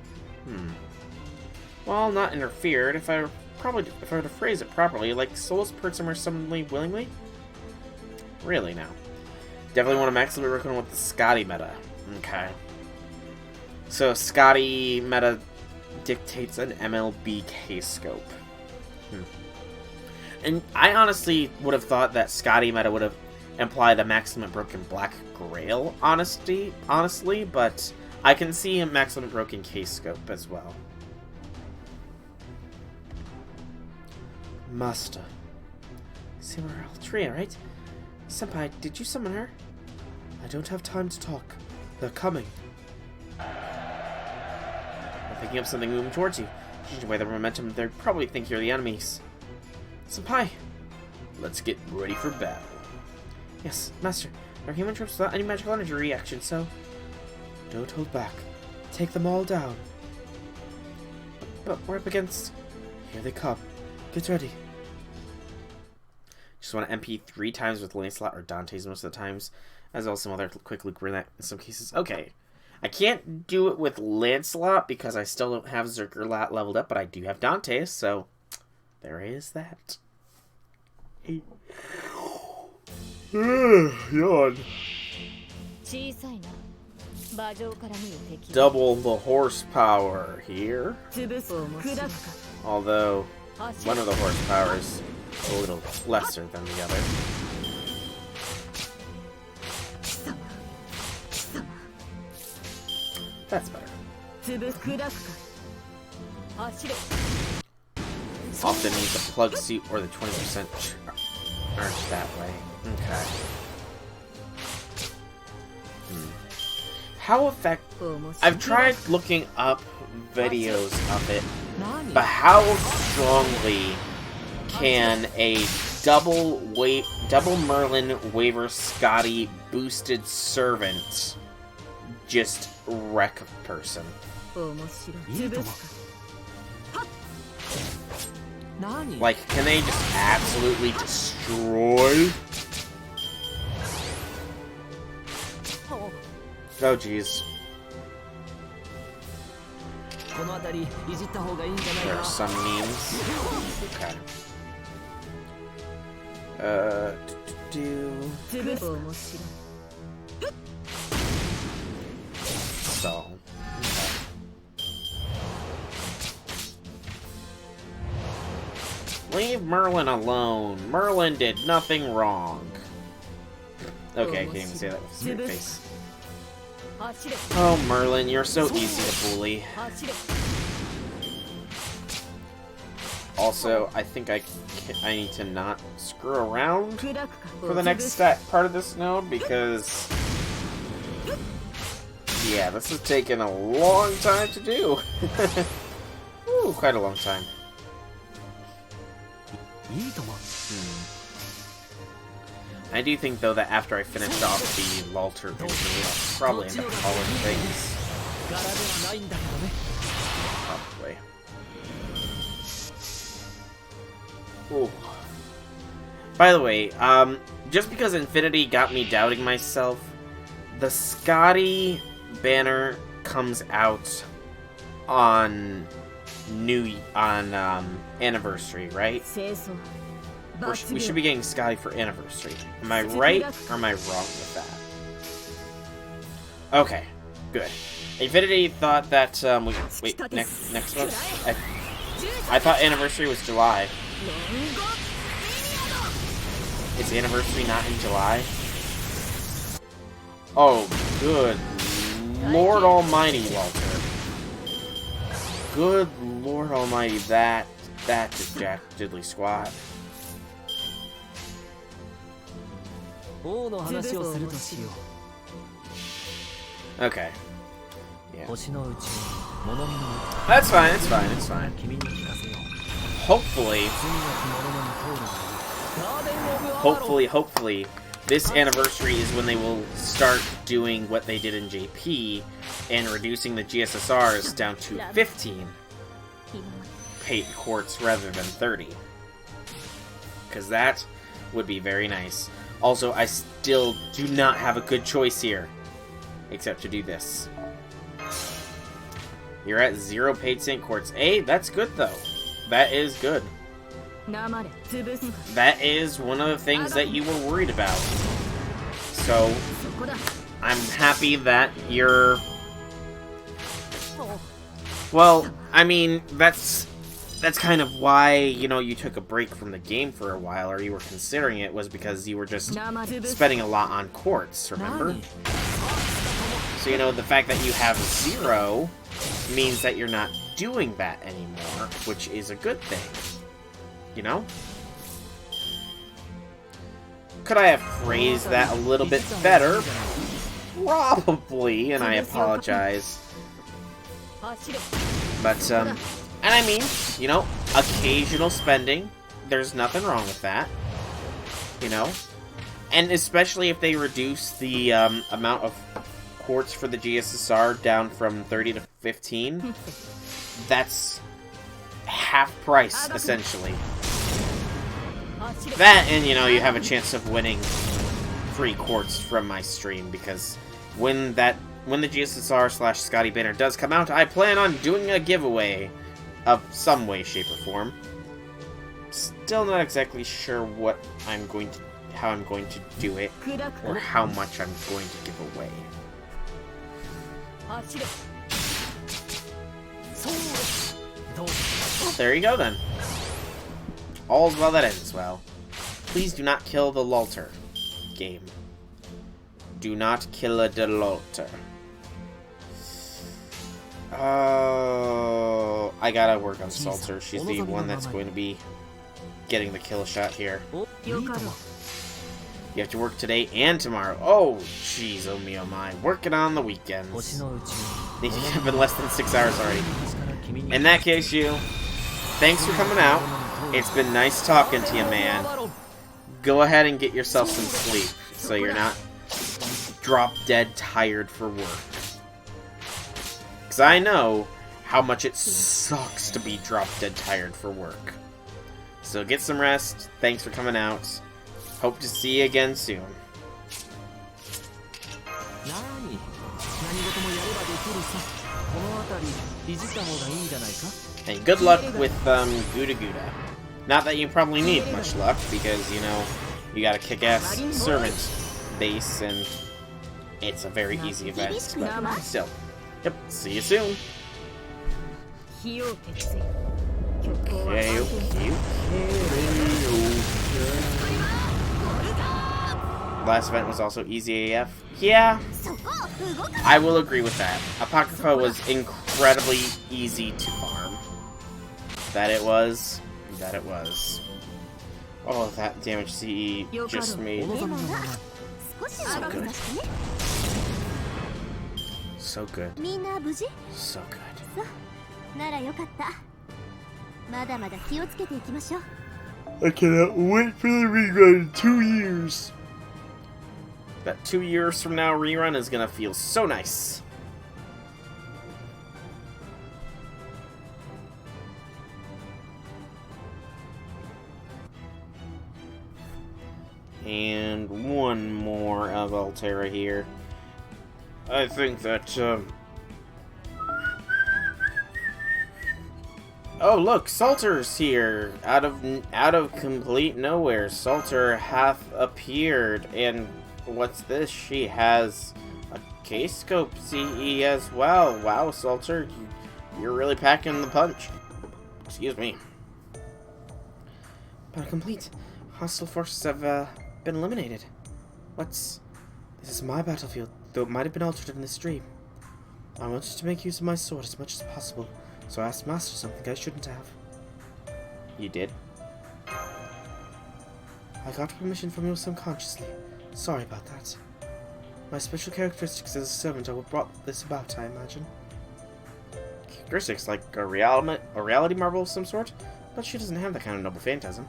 Well, not interfered. If I were to phrase it properly, like souls purge somewhere suddenly willingly? Really now. Definitely want to maximally work on with the Scotty meta. Okay. So Scotty meta dictates an MLB K-scope. And I honestly would have thought that Scotty meta would have implied the Maximum Broken Black Grail, honestly, but I can see a Maximum Broken K-scope as well. Master. Samurai Altria, right? Senpai, did you summon her? I don't have time to talk. They're coming. They're picking up something moving towards you. Judging by the momentum, they probably think you're the enemies. Senpai! Let's get ready for battle. Yes, Master. They're human troops without any magical energy reaction, so... Don't hold back. Take them all down. But we're up against... Here they come. Get ready. Just want to MP 3 times with Lancelot or Dante's most of the times, as well as some other quick loop in some cases. Okay. I can't do it with Lancelot because I still don't have Zerkerlat leveled up, but I do have Dante's, so there is that. Yawn. Double the horsepower here. Although one of the horsepower is a little lesser than the other. That's better. Often need the plug suit or the 20% charge that way. Okay. How effective... I've tried looking up videos of it, but how strongly can a double Merlin Waver Scotty boosted servant just wreck a person? Like, can they just absolutely destroy? Oh, jeez. There are some memes. Okay. So. Okay. Leave Merlin alone. Merlin did nothing wrong. Okay, I can't even say that with a straight face. Oh, Merlin, you're so easy to bully. Also, I think I need to not screw around for the next part of this node, because... yeah, this has taken a long time to do. Ooh, quite a long time. I do think, though, that after I finish off the Lalter Interlude, I'll probably end up calling things. Probably. Ooh. By the way, just because Infinity got me doubting myself, the Scotty banner comes out on anniversary, right? We should be getting Scotty for anniversary. Am I right, or am I wrong with that? Okay, good. Infinity thought that, wait, next month? I thought anniversary was July. Is anniversary not in July? Oh, good Lord Almighty, Walter. Good Lord Almighty, that just jack diddly squat. Okay. Yeah. That's fine, it's fine, it's fine. Hopefully, this anniversary is when they will start doing what they did in JP and reducing the GSSRs down to 15 patent quartz rather than 30. Because that would be very nice. Also, I still do not have a good choice here. Except to do this. You're at 0 paid Saint Quartz. Hey, that's good though. That is good. That is one of the things that you were worried about. So, I'm happy that you're... Well, I mean, that's kind of why, you know, you took a break from the game for a while, or you were considering it, was because you were just spending a lot on quartz, remember? So, you know, the fact that you have 0 means that you're not doing that anymore, which is a good thing. You know? Could I have phrased that a little bit better? Probably, and I apologize. But, and I mean, you know, occasional spending, there's nothing wrong with that. You know? And especially if they reduce the amount of quartz for the GSSR down from 30 to 15, that's half price, essentially. That, and you know, you have a chance of winning free quartz from my stream, because when the GSSR / Scotty banner does come out, I plan on doing a giveaway of some way, shape, or form. Still not exactly sure how I'm going to do it, or how much I'm going to give away. Well, there you go then. All's well that ends well. Please do not kill the Lulter. Game. Do not kill a Lulter. Oh, I gotta work on Salter. She's the one that's going to be getting the kill shot here. You have to work today and tomorrow. Oh, jeez, oh me, oh my. Working on the weekends. You've been less than 6 hours already. In that case, you, thanks for coming out. It's been nice talking to you, man. Go ahead and get yourself some sleep, so you're not drop dead tired for work. Because I know how much it sucks to be drop dead tired for work. So get some rest. Thanks for coming out. Hope to see you again soon. And good luck with GudaGuda. Not that you probably need much luck, because, you know, you got a kick-ass servant base, and it's a very easy event, but still. Yep, see you soon. Okay. Last event was also easy AF. Yeah, I will agree with that. Apocrypha was incredibly easy to farm. That it was. Oh, that damage CE just made so good. So good. So good. I cannot wait for the rerun in 2 years. That 2 years from now rerun is gonna feel so nice. And one more of Altera here. I think that, oh, look, Salter's here! Out of complete nowhere, Salter hath appeared, and what's this? She has a K-scope CE as well. Wow, Salter, you're really packing the punch. Excuse me. But complete. Hostile forces have been eliminated. This is my battlefield, though it might have been altered in this dream. I wanted to make use of my sword as much as possible, so I asked Master something I shouldn't have. You did? I got permission from you subconsciously. Sorry about that. My special characteristics as a servant are what brought this about, I imagine. Characteristics like a reality marble of some sort? But she doesn't have that kind of noble phantasm.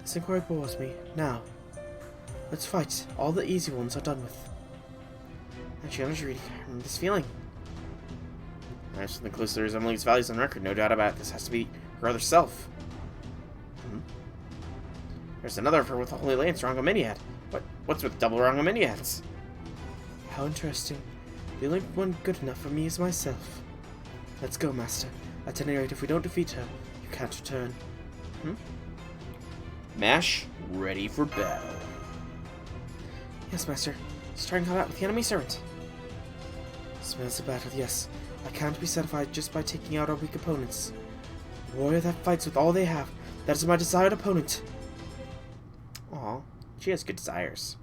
This inquiry bores me. Now, let's fight. All the easy ones are done with. Actually, I'm just reading this feeling. There's something close to resembling values on record, no doubt about it. This has to be her other self. There's another of her with a holy lance, Rango Miniad. What? What's with double wrong minions? How interesting. The only one good enough for me is myself. Let's go, Master. At any rate, if we don't defeat her, you can't return. Mash, ready for battle. Yes, Master. Starting combat with the enemy servant. Smells of battle, yes. I can't be satisfied just by taking out our weak opponents. A warrior that fights with all they have, that is my desired opponent. Aw, she has good desires.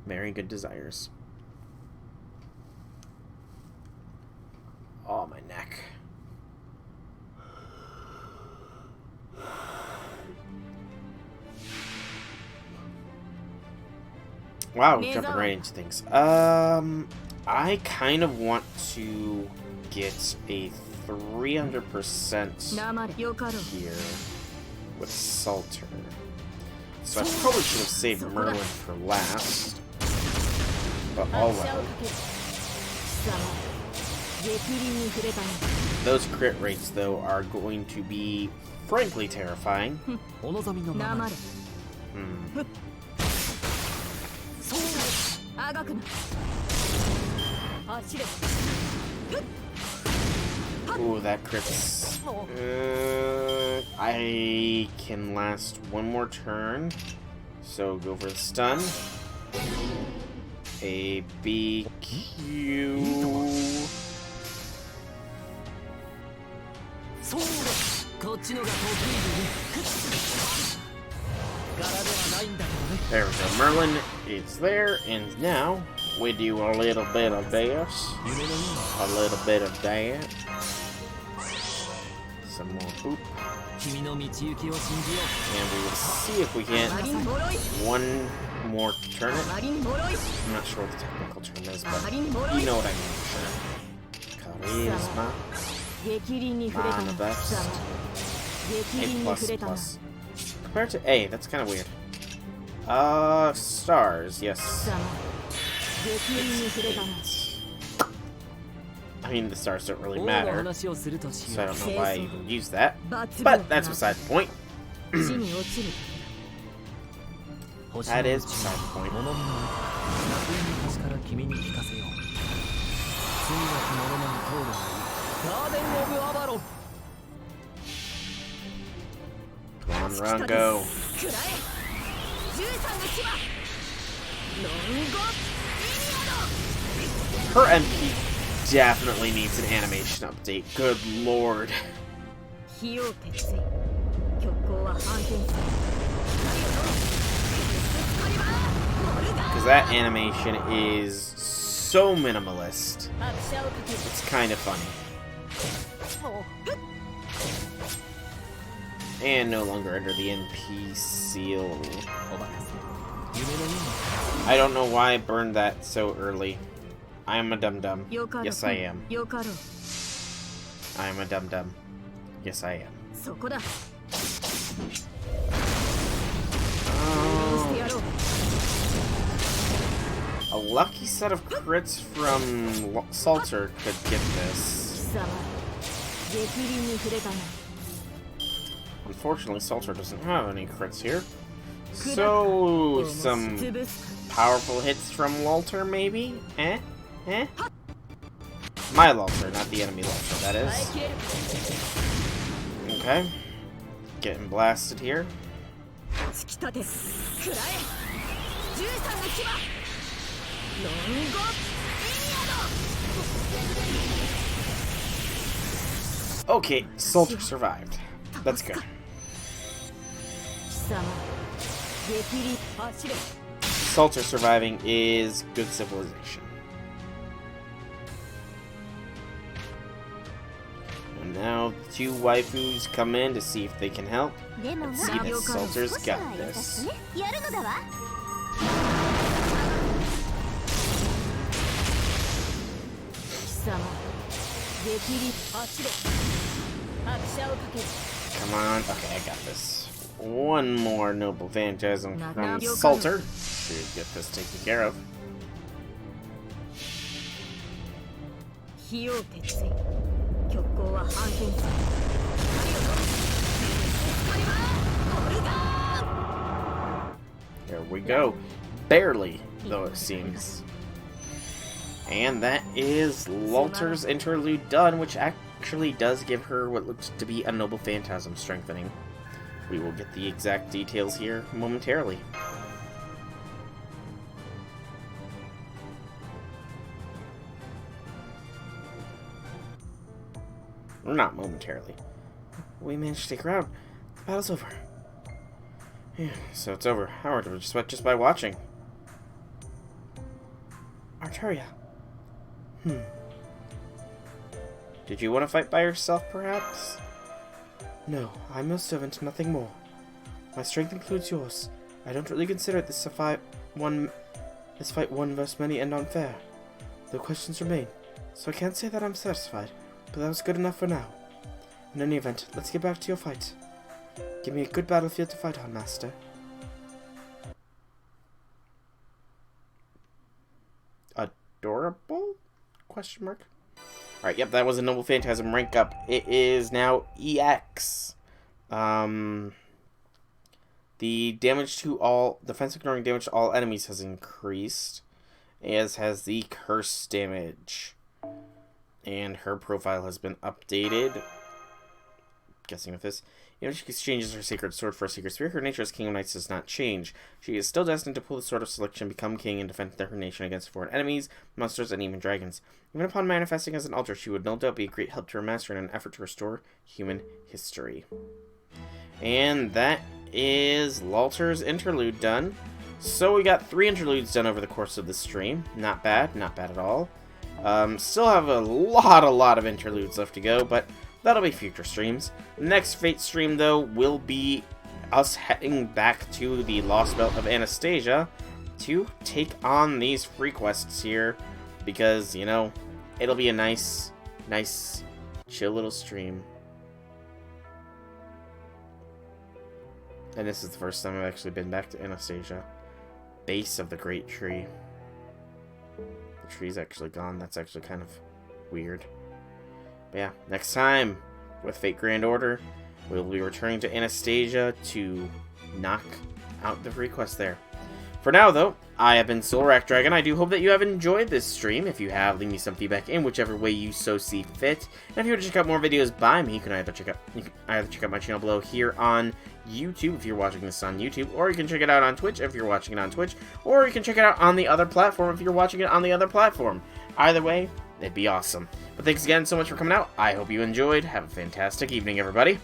Very good desires. Oh, my neck. Wow, jumping right into things. I kind of want to get a 300% here with Salter. So I probably should have saved Merlin for last. But oh well. Those crit rates, though, are going to be frankly terrifying. Ooh, that crits. I can last one more turn. So go for the stun. A BQ. There we go. Merlin is there, and now we do a little bit of this. A little bit of that. Some more boop. And we will see if we get one more turnip. I'm not sure what the technical term is, but you know what I mean, sure. Charisma. Mana best. A++. Compared to A, that's kind of weird. Stars, yes. I mean, the stars don't really matter, so I don't know why I even use that. But that's beside the point. That is beside the point. Come on, run, go. Her MP definitely needs an animation update. Good lord. Because that animation is so minimalist. It's kind of funny. And no longer under the NP seal. I don't know why I burned that so early. I am a dum-dum. Yes, I am. I am a dum-dum. Yes, I am. A lucky set of crits from Salter could get this. Unfortunately, Salter doesn't have any crits here. So, some powerful hits from Lalter, maybe? Eh? My Lalter, not the enemy Lalter, that is. Okay. Getting blasted here. Okay, Salter survived. Let's go. Salter surviving is good civilization. And now the two waifus come in to see if they can help. Let's see that Salter's got this. Come on. Okay, I got this. One more noble phantasm from Salter. Should get this taken care of. we go. Barely, though it seems. And that is Lalter's Interlude done, which actually does give her what looks to be a Noble Phantasm strengthening. We will get the exact details here momentarily. Not momentarily. We managed to take her out. The battle's over. Yeah, so it's over. Howard, we're just by watching. Arturia. Did you want to fight by yourself, perhaps? No, I'm no servant, nothing more. My strength includes yours. I don't really consider this fight one versus many and unfair. The questions remain, so I can't say that I'm satisfied, but that was good enough for now. In any event, let's get back to your fight. Give me a good battlefield to fight on, Master. Adorable? Question mark? Alright, yep, that was a Noble Phantasm rank up. It is now EX. The damage to all... defense ignoring damage to all enemies has increased, as has the curse damage. And her profile has been updated. Guessing with this. Even if she exchanges her sacred sword for a sacred spear, her nature as King of Knights does not change. She is still destined to pull the Sword of Selection, become king, and defend her nation against foreign enemies, monsters, and even dragons. Even upon manifesting as an altar, she would no doubt be a great help to her master in an effort to restore human history. And that is Lalter's Interlude done. So we got 3 interludes done over the course of this stream. Not bad at all. Still have a lot of interludes left to go, but that'll be future streams. Next Fate stream, though, will be us heading back to the Lost Belt of Anastasia to take on these free quests here, because, you know, it'll be a nice, chill little stream. And this is the first time I've actually been back to Anastasia. Base of the Great Tree. The tree's actually gone. That's actually kind of weird. But yeah, next time with Fate Grand Order, we'll be returning to Anastasia to knock out the free quest there. For now, though, I have been Soulrack Dragon. I do hope that you have enjoyed this stream. If you have, leave me some feedback in whichever way you so see fit. And if you want to check out more videos by me, you can either check out my channel below here on YouTube if you're watching this on YouTube, or you can check it out on Twitch if you're watching it on Twitch, or you can check it out on the other platform if you're watching it on the other platform. Either way, it'd be awesome. But thanks again so much for coming out. I hope you enjoyed. Have a fantastic evening, everybody.